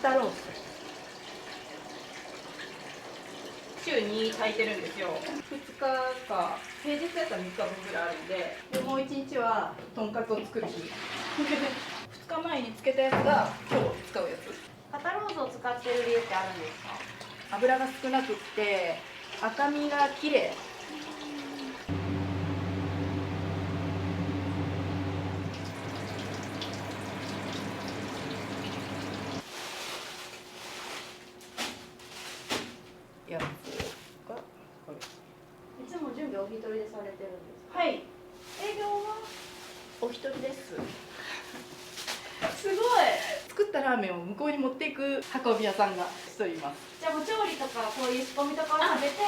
肩ロース週に炊いてるんですよ。2日か平日やったら3日分ぐらいあるんで、もう1日はとんかつを作る日2日前につけたやつが今日使うやつ。肩ロースを使ってる理由ってあるんですか？油が少なくって赤身が綺麗。やつがこれ。いつも準備お一人でされてるんですか？はい。営業はお一人です。すごい。作ったラーメンを向こうに持っていく運び屋さんが一人います。じゃあもう調理とかこういう仕込みとかを食べて、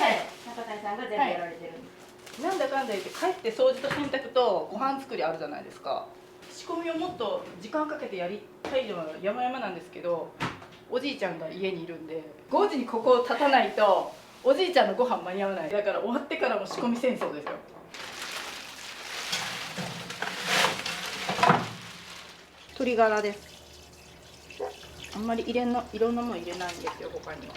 中谷さんが全部やられてるんです。なんだかんだ言って帰って掃除と洗濯とご飯作りあるじゃないですか。仕込みをもっと時間かけてやりたいのは山々なんですけど、おじいちゃんが家にいるんで5時にここを立たないとおじいちゃんのご飯間に合わない。だから終わってからも仕込み戦争ですよ。鶏ガラです。あんまりいろんなもの入れないんですよ、他には。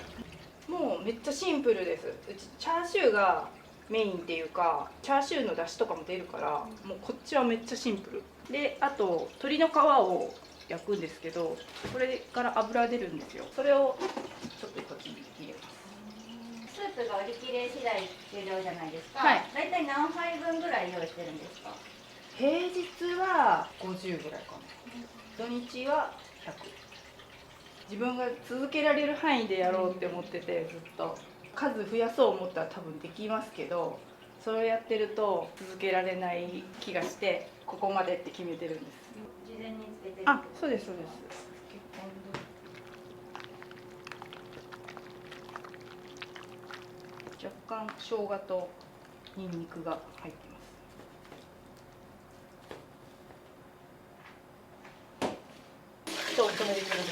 もうめっちゃシンプルです。うちチャーシューがメインっていうか、チャーシューの出汁とかも出るから、もうこっちはめっちゃシンプルで、あと鶏の皮を焼くんですけど、これから油出るんですよ。それをちょっとこっちに入れます。スープが売り切れ次第終了じゃないですか。はい。だいたい何杯分ぐらい用意してるんですか？平日は50ぐらいかな。土日は100。自分が続けられる範囲でやろうって思ってて、ずっと数増やそう思ったら多分できますけど、それをやってると続けられない気がして、ここまでって決めてるんです。事前につけてる。あ、そうですそうです。若干生姜とニンニクが入ってます。ちょっと止めてください。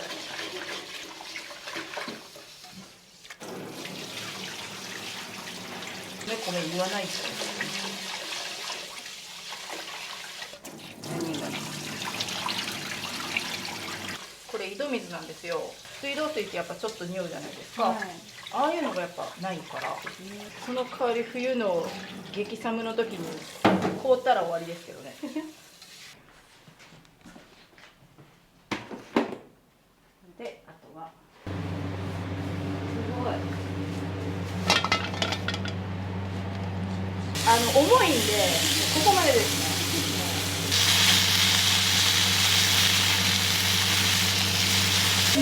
ごめん言わないと。何が井戸水なんですよ。水道水ってやっぱちょっと匂うじゃないですか、はいああいうのがやっぱないから、その代わり冬の激寒の時に凍ったら終わりですけどね。であとはすごい重いんでここまでですね。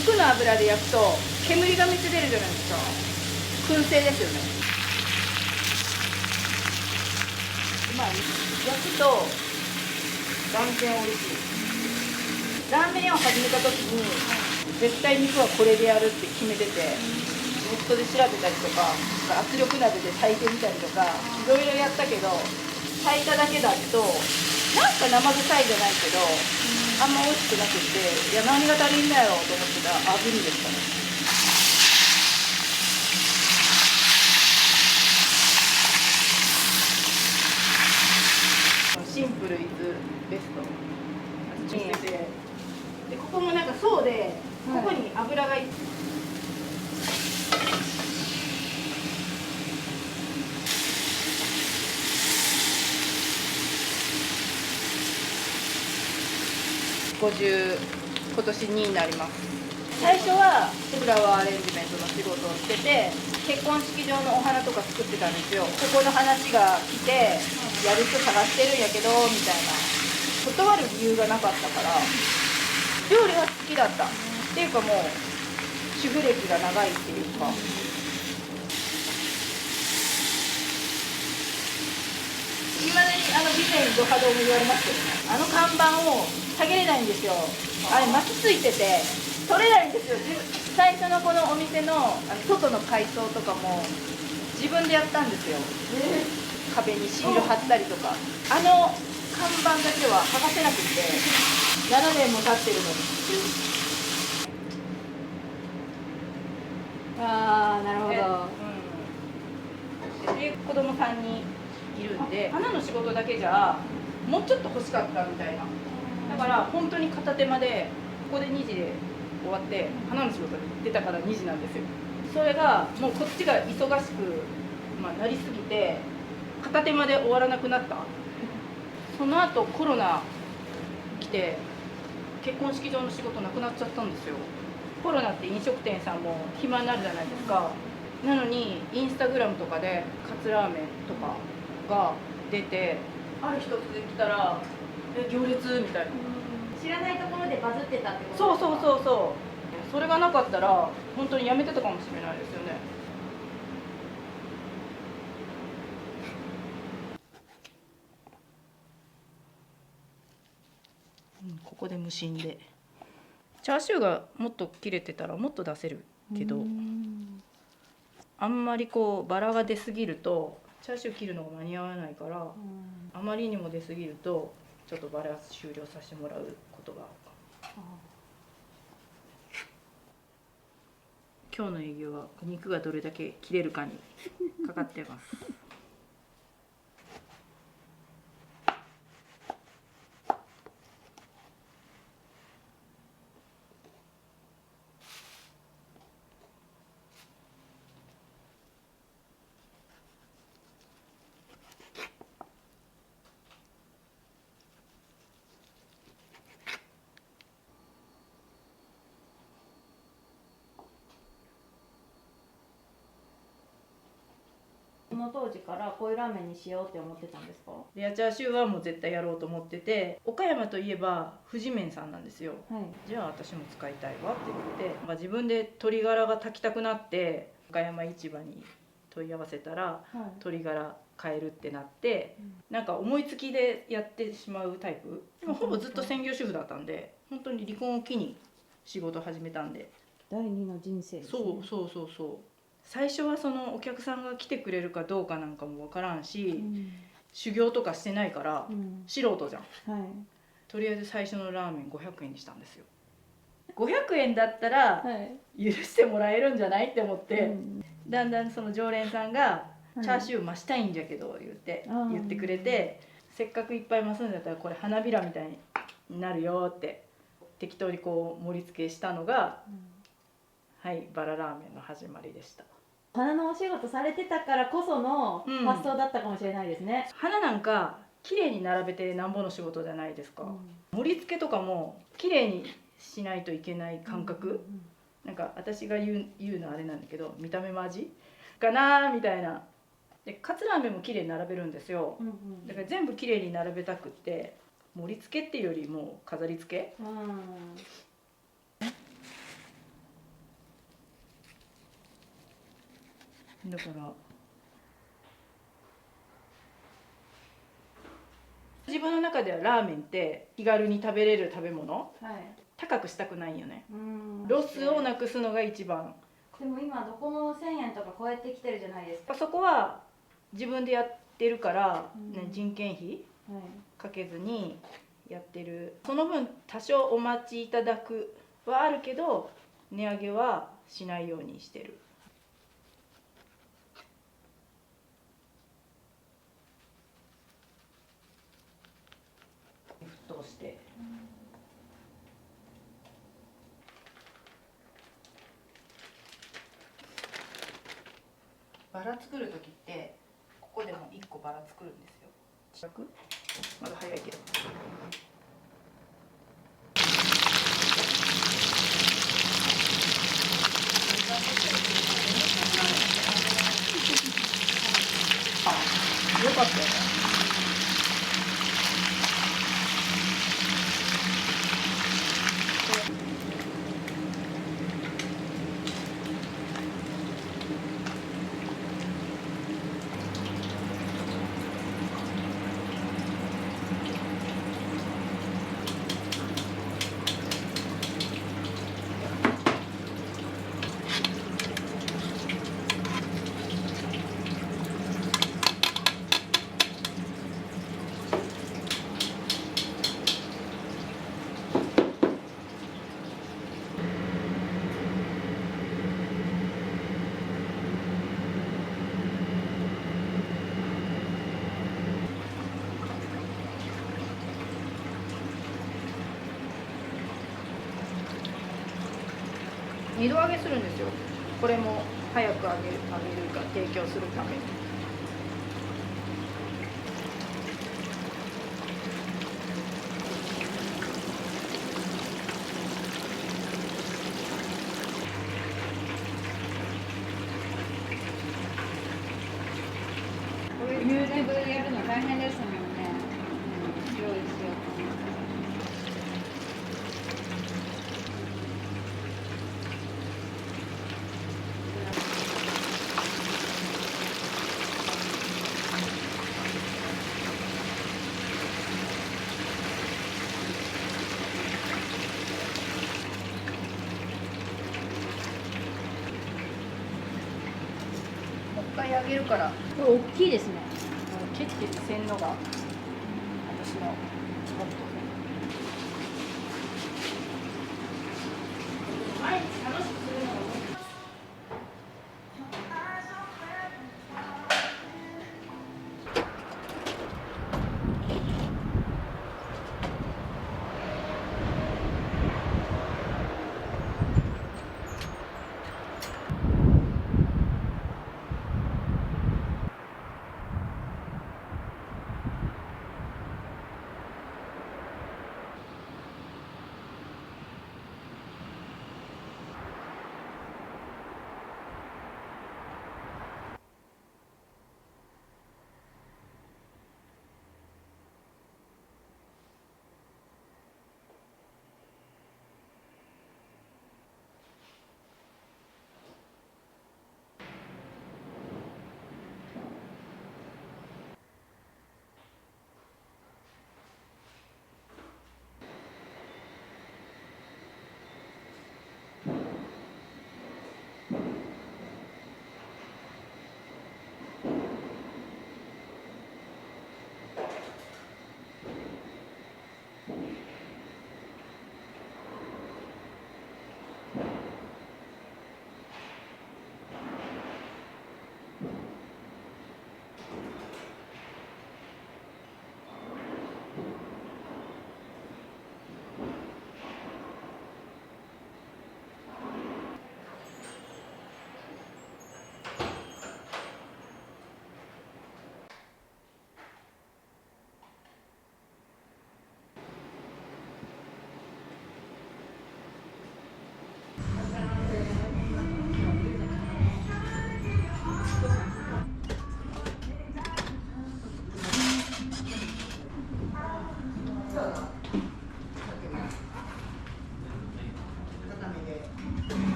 肉の油で焼くと煙がめっちゃ出るじゃないですか。燻製ですよね。まあ焼くと断然美味しい。ラーメンを始めた時に絶対肉はこれでやるって決めてて、ネットで調べたりとか圧力鍋で炊いてみたりとかいろいろやったけど、炊いただけだとなんか生臭いじゃないけどあんま美味しくなくて、いや何が足りんだよと思ってたら炙りでしたね。シンプルイズベストしてて、でここもなんか層でここに油が50今年2になります。最初はフラワーアレンジメントの仕事をしてて、結婚式場のお花とか作ってたんですよ。ここの話が来てやる人探してるんやけどみたいな、断る理由がなかったから料理は好きだったっていうか、もう主婦歴が長いっていうか。いまだに備前ド波動も言われますけどね、看板を下げれないんですよ。あれ巻きついてて取れないんですよ。最初のこのお店の外の改装とかも自分でやったんですよ。壁にシール貼ったりとか、看板だけは剥がせなくて7年も経ってるのに。ああ、なるほど。で子供3人いるんで、花の仕事だけじゃもうちょっと欲しかったみたいな。だから本当に片手間でここで2時で終わって花の仕事に出たから2時なんですよ。それがもうこっちが忙しく、なりすぎて片手間で終わらなくなった。その後コロナ来て結婚式場の仕事なくなっちゃったんですよ。コロナって飲食店さんも暇になるじゃないですか。なのにインスタグラムとかでカツラーメンとかが出て、ある一つで来たら行列みたいな。知らないところでバズってたってことですか？そうそれがなかったら本当にやめてたかもしれないですよね。ここで無心でチャーシューがもっと切れてたらもっと出せるけど、あんまりこうバラが出すぎるとチャーシュー切るのが間に合わないから、あまりにも出すぎるとちょっとバラ終了させてもらうことがあるかも。今日の営業は肉がどれだけ切れるかにかかってます。その当時からこういうラーメンにしようって思ってたんですか？レアチャーシューはもう絶対やろうと思ってて、岡山といえば富士麺さんなんですよ。じゃあ私も使いたいわって言って、自分で鶏ガラが炊きたくなって岡山市場に問い合わせたら、鶏ガラ買えるってなって、なんか思いつきでやってしまうタイプ。でもほぼずっと専業主婦だったんで、本当に離婚を機に仕事を始めたんで。第二の人生ですね。そう最初はそのお客さんが来てくれるかどうかなんかも分からんし、修行とかしてないから、素人じゃん、とりあえず最初のラーメン500円にしたんですよ。500円だったら許してもらえるんじゃないって思って、だんだんその常連さんが「チャーシュー増したいんじゃけど」言ってくれて、せっかくいっぱい増すんだったらこれ花びらみたいになるよって適当にこう盛り付けしたのが、はいバララーメンの始まりでした。花のお仕事されてたからこその発想だったかもしれないですね。花なんか綺麗に並べてなんぼの仕事じゃないですか。盛り付けとかも綺麗にしないといけない感覚、なんか私が言うのはあれなんだけど、見た目も味かなみたいな。でカツラーメンも綺麗に並べるんですよ。だから全部綺麗に並べたくって、盛り付けっていうよりも飾り付け。だから自分の中ではラーメンって気軽に食べれる食べ物、高くしたくないよね。ロスをなくすのが一番。でも今どこも1000円とか超えてきてるじゃないですか。そこは自分でやってるから、人件費かけずにやってる。その分多少お待ちいただくはあるけど、値上げはしないようにしてる。沸騰して、バラ作る時ってここでも1個バラ作るんですよ。まだ早いけど。よかったよね。2度揚げするんですよ。これも早く揚げるか提供するために。これ YouTube やるの大変ですもんね。用意しようと思って。もう一回揚げるから。これ大きいですね。ケチケチせんのが私のモットー。毎日楽しくするのが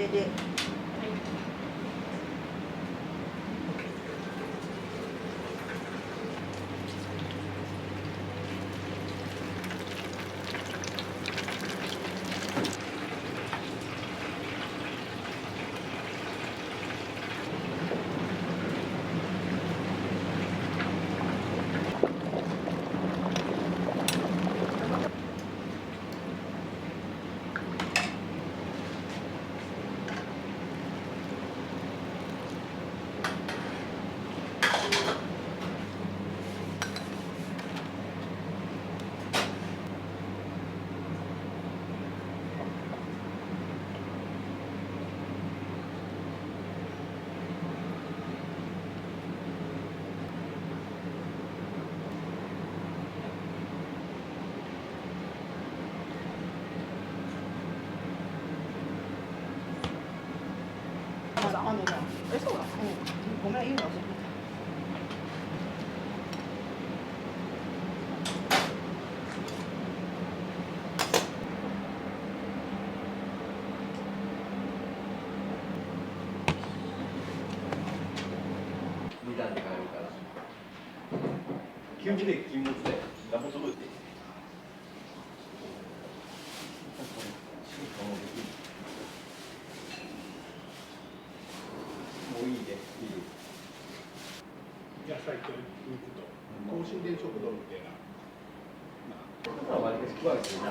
成で。そうだ。ごめん、言うの忘れてた。2段で買えるから急にね金物で何も届いてもういいね野菜と肉と香辛料食堂みたいなだから割と食われてるな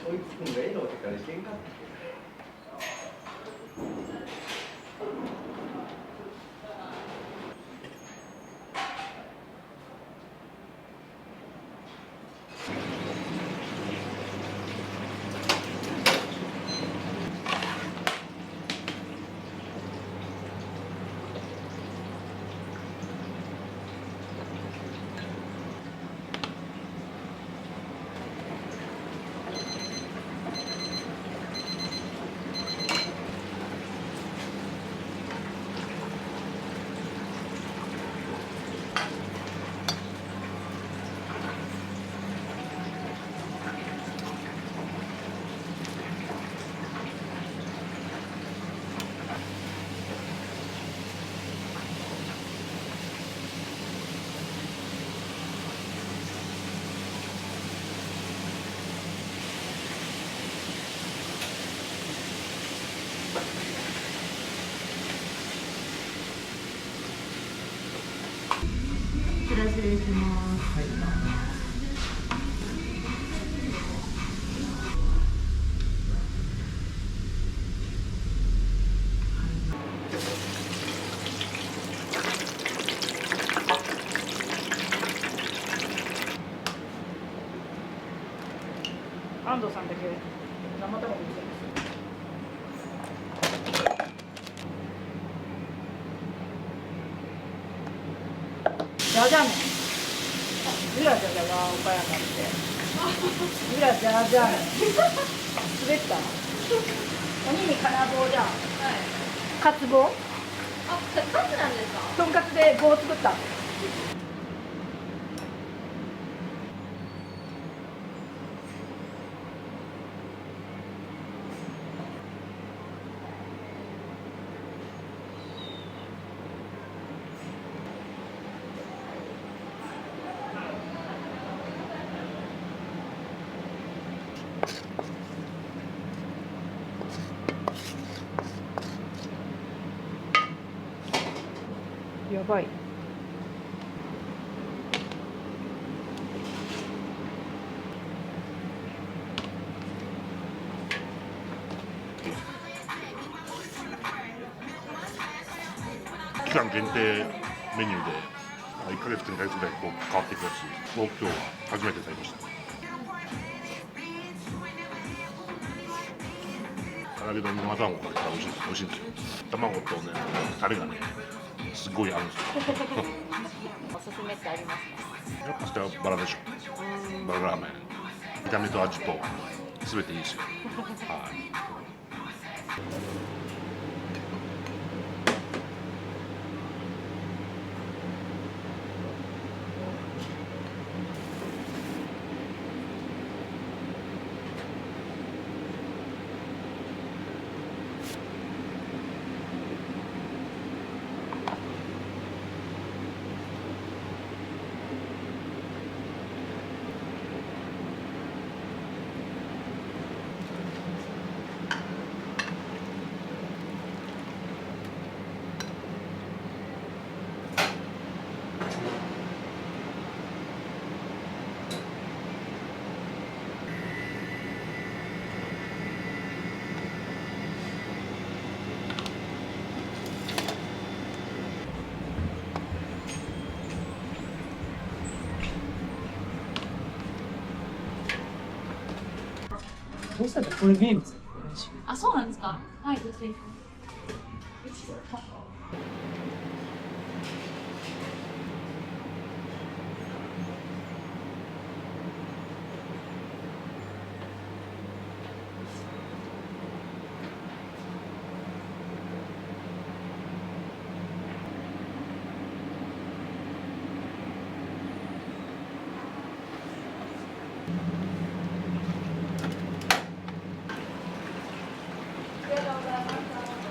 追いつくんがいいのってからいけんかって失礼します。安藤さんだけ生卵見せます。じゃじゃ麺。ずらじゃじゃが岡山って。ずらじゃじゃ麺。滑った。鬼に金棒じゃん。はい。カツ棒。あ、カツなんですか。とんかつで棒作った。やばい。期間限定メニューで1ヶ月か2ヶ月ぐらいこう変わっていくやつを今日は初めて食べました。唐揚げの生卵をかけたら美味しいんですよ。卵とねタレがねすごい合うんですよ。おすすめってありますか？やっぱそれはバラでしょ。バララーメン見た目と味と全ていいですよ。はい。どうしたらこれ名物です。あ、そうなんですか。はい、どうぞ。あ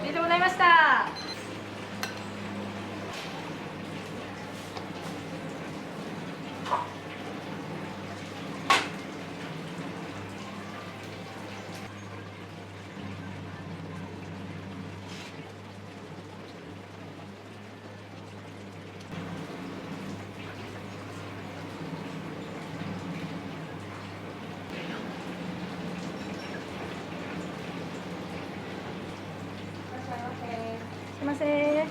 りがとうございました。すいません。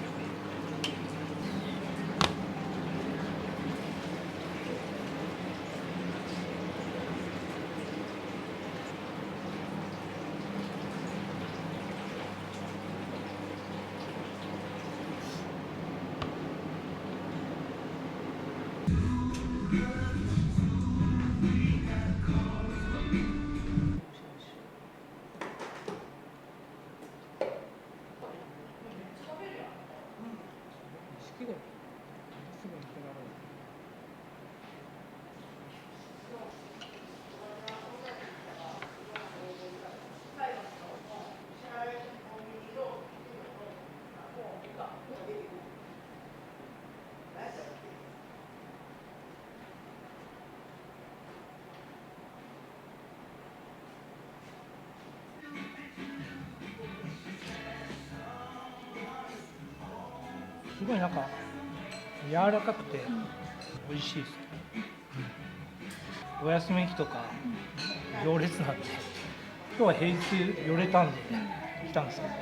すごいなんか柔らかくて美味しいです。お休みの日とか行列なんで、今日は平日寄れたんで来たんですけど。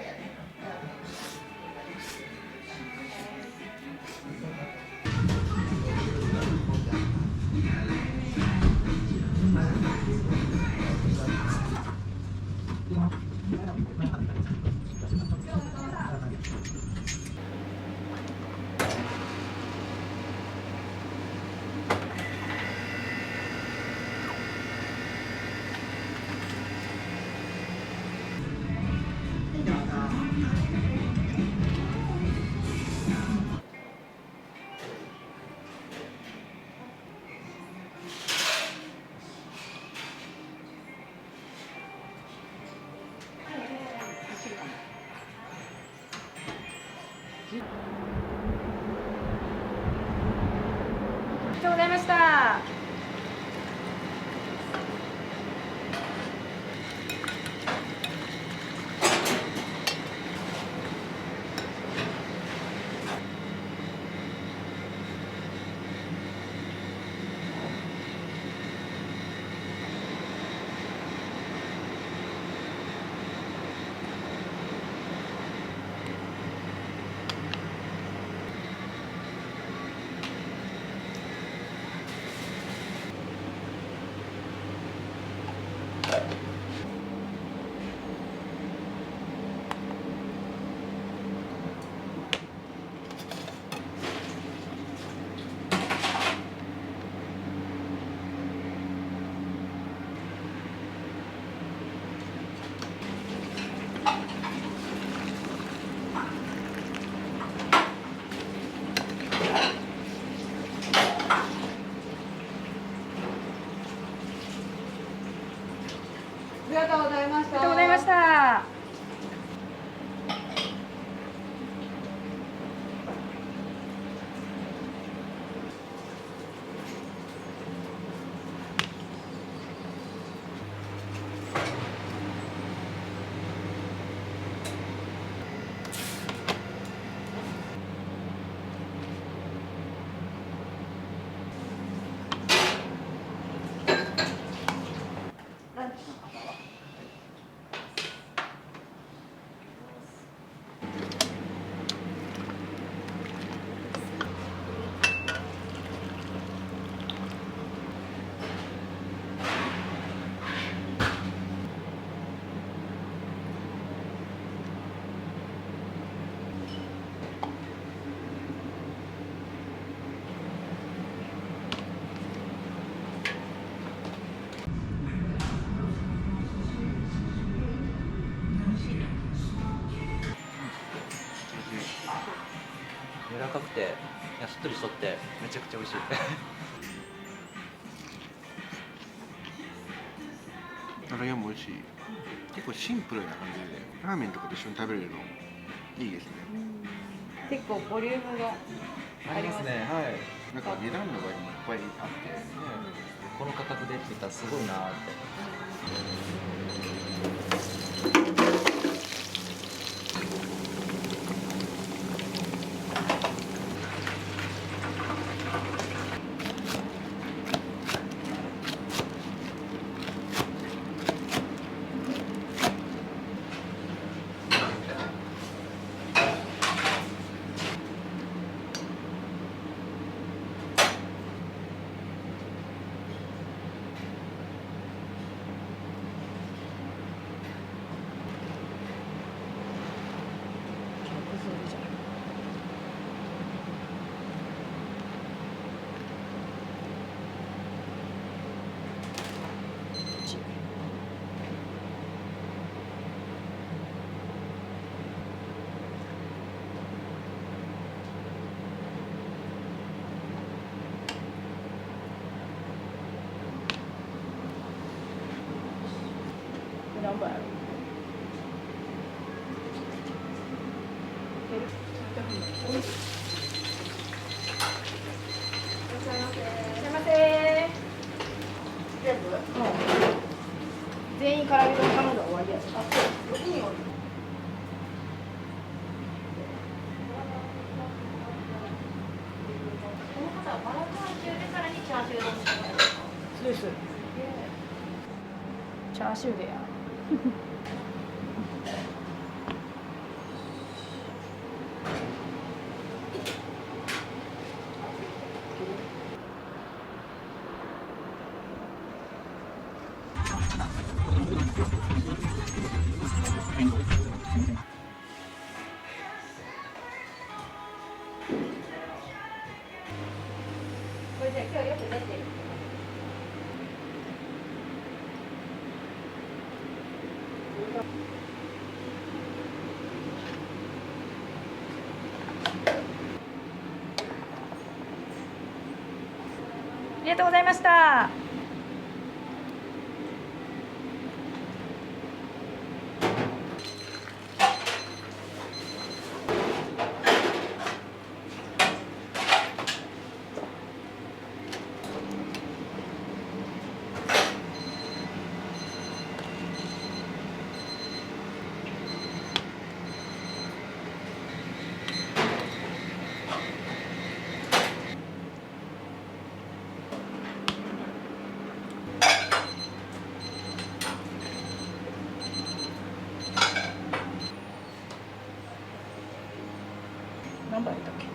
ありがとうございました。ありがとうございました。ありがとうございました。とりしとってめちゃくちゃ美味しい唐揚げも美味しい。結構シンプルな感じでラーメンとかと一緒に食べれるのいいですね。結構ボリュームがありますね。はい。なんか値段の割にいっぱいあって、この価格でって言ったらすごいなーって。何杯ある？いらっしゃいませ。全部？全員唐揚げと頼んだら終わりや。あ、6人おる。この方はバラカン中でさらにチャーシュー丼してますか？そうです。チャーシューでや。これじゃあ今日よく出てる。ありがとうございました。何杯だっけ？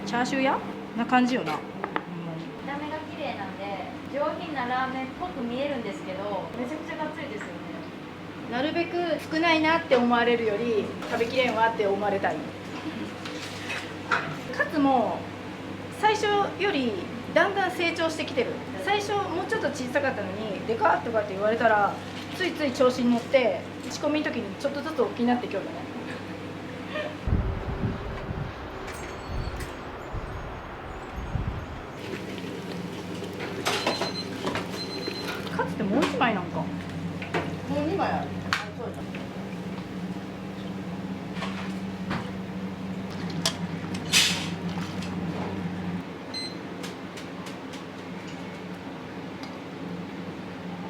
チャーシュー屋な感じよな。見た目が綺麗なんで上品なラーメンっぽく見えるんですけどめちゃくちゃがっつりですよね。なるべく少ないなって思われるより食べきれんわって思われたい。カツも最初よりだんだん成長してきてる。最初もうちょっと小さかったのにでかっとかって言われたらついつい調子に乗って仕込みの時にちょっとずつ大きになってきようだね。カツってもう1枚なんか。もう2枚ある。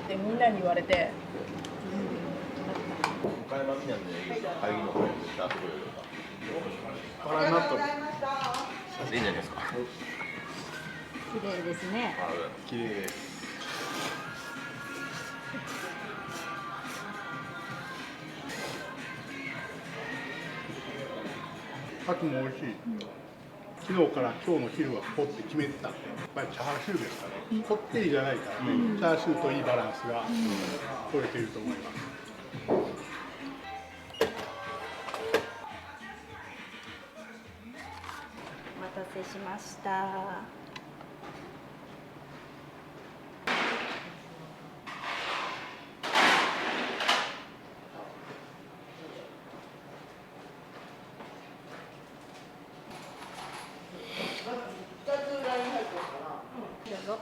ってみんなに言われて。岡山みなみの会議の方にスタートするような。バラになっとる。いいんじゃないですか。綺麗ですね。綺麗です。カツも美味しい。昨日から今日の昼はポって決めてたんで、やっぱりチャーシューですかね。こってりじゃないからね、チャーシューといいバランスが取れていると思います。お待たせしました。どうぞ。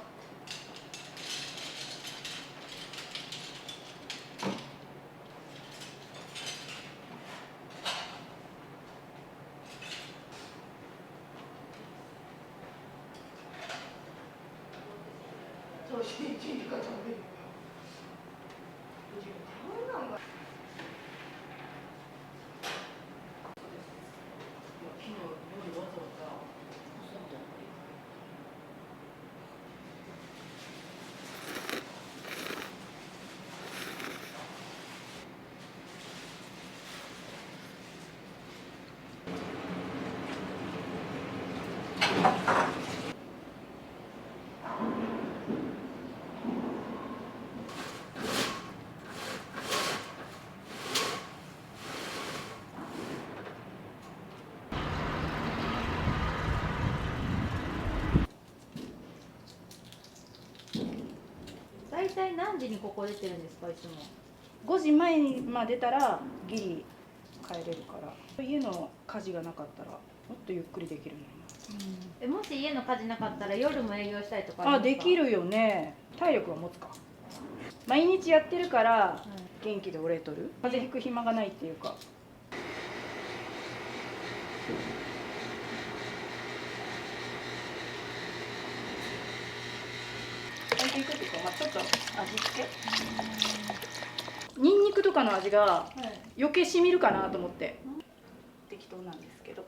大体何時にここ出てるんですか、いつも。 5時前に出たらギリ帰れるから、家の火事がなかったらもっとゆっくりできるのに、もし家の火事なかったら夜も営業したりとかあ、できるよね。体力は持つか。毎日やってるから元気でおれとる。風邪ひく暇がないっていうか。風邪ひくっていうか、ちょっと味付け、ニンニクとかの味が余計しみるかなと思って適当なんですけど。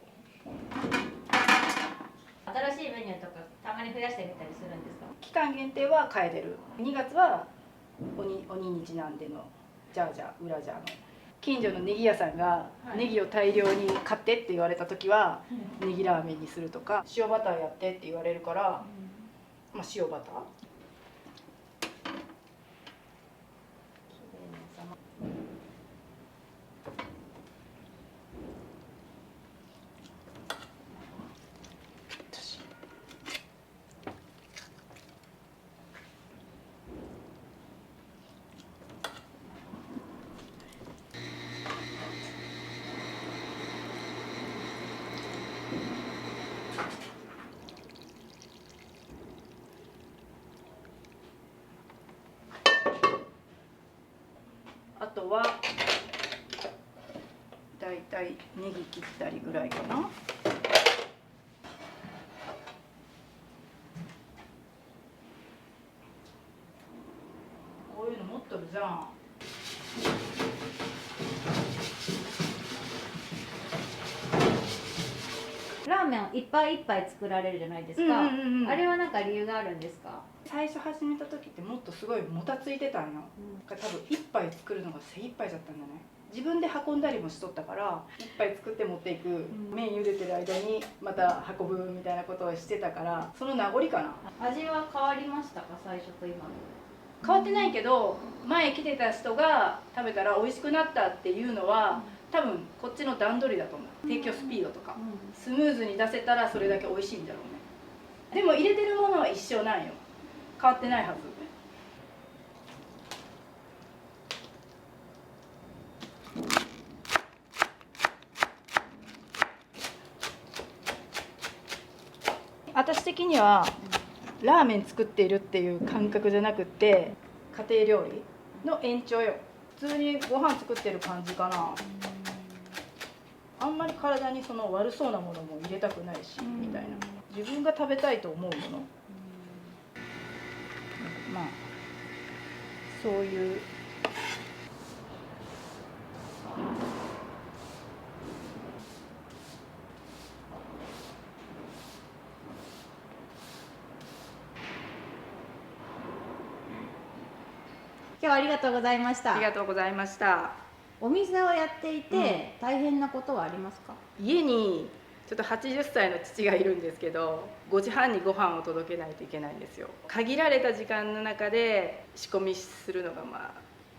新しいメニューとかたまに増やしてみたりするんですか？期間限定は変えてる。2月は鬼日なんでのジャージャー裏ジャーの近所のネギ屋さんがネギを大量に買ってって言われた時はネギラーメンにするとか、塩バターやってって言われるから、塩バター。あとはだいたいネギ切ったりぐらいかな。こういうの持っとるじゃん。ラーメンをいっぱいいっぱい作られるじゃないですか。あれはなんか理由があるんですか？最初始めた時ってもっとすごいもたついてたんよ、多分一杯作るのが精一杯だったんだね。自分で運んだりもしとったから一杯作って持っていく、麺茹でてる間にまた運ぶみたいなことをしてたから、その名残かな。味は変わりましたか、最初と今の？変わってないけど、前来てた人が食べたら美味しくなったっていうのは、多分こっちの段取りだと思う。提供スピードとか、スムーズに出せたらそれだけ美味しいんだろうね。でも入れてるものは一緒なんよ。変わってないはず。私的にはラーメン作っているっていう感覚じゃなくって家庭料理の延長よ。普通にご飯作ってる感じかな。あんまり体にその悪そうなものも入れたくないし、みたいな。自分が食べたいと思うもの、まあそういう。日はありがとうございましたありがとうございました。お店をやっていて、大変なことはありますか？家にちょっと80歳の父がいるんですけど、5時半にご飯を届けないといけないんですよ。限られた時間の中で仕込みするのが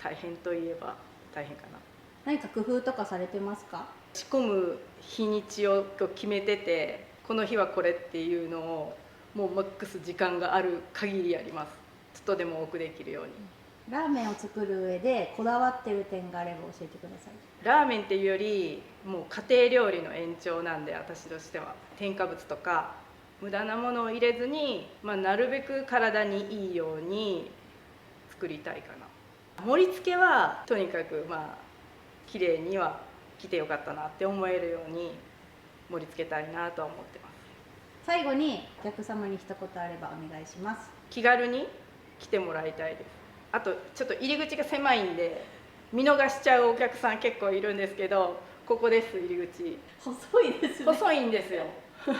大変といえば大変かな。何か工夫とかされてますか？仕込む日にちを決めてて、この日はこれっていうのをもうマックス時間がある限りやります。ちょっとでも多くできるように。ラーメンを作る上でこだわってる点があれば教えてください。ラーメンっていうよりもう家庭料理の延長なんで、私としては添加物とか無駄なものを入れずに、なるべく体にいいように作りたいかな。盛り付けはとにかく綺麗には来てよかったなって思えるように盛り付けたいなとは思ってます。最後にお客様に一言あればお願いします。気軽に来てもらいたいです。あとちょっと入り口が狭いんで見逃しちゃうお客さん結構いるんですけど、ここです。入り口細いですね。細いんですよ。今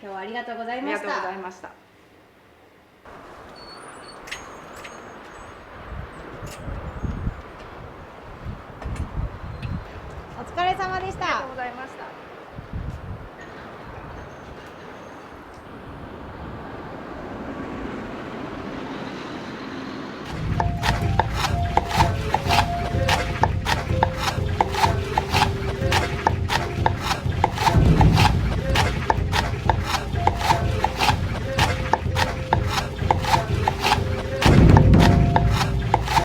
日はありがとうございました。ありがとうございました。お疲れ様でした。ありがとうございました。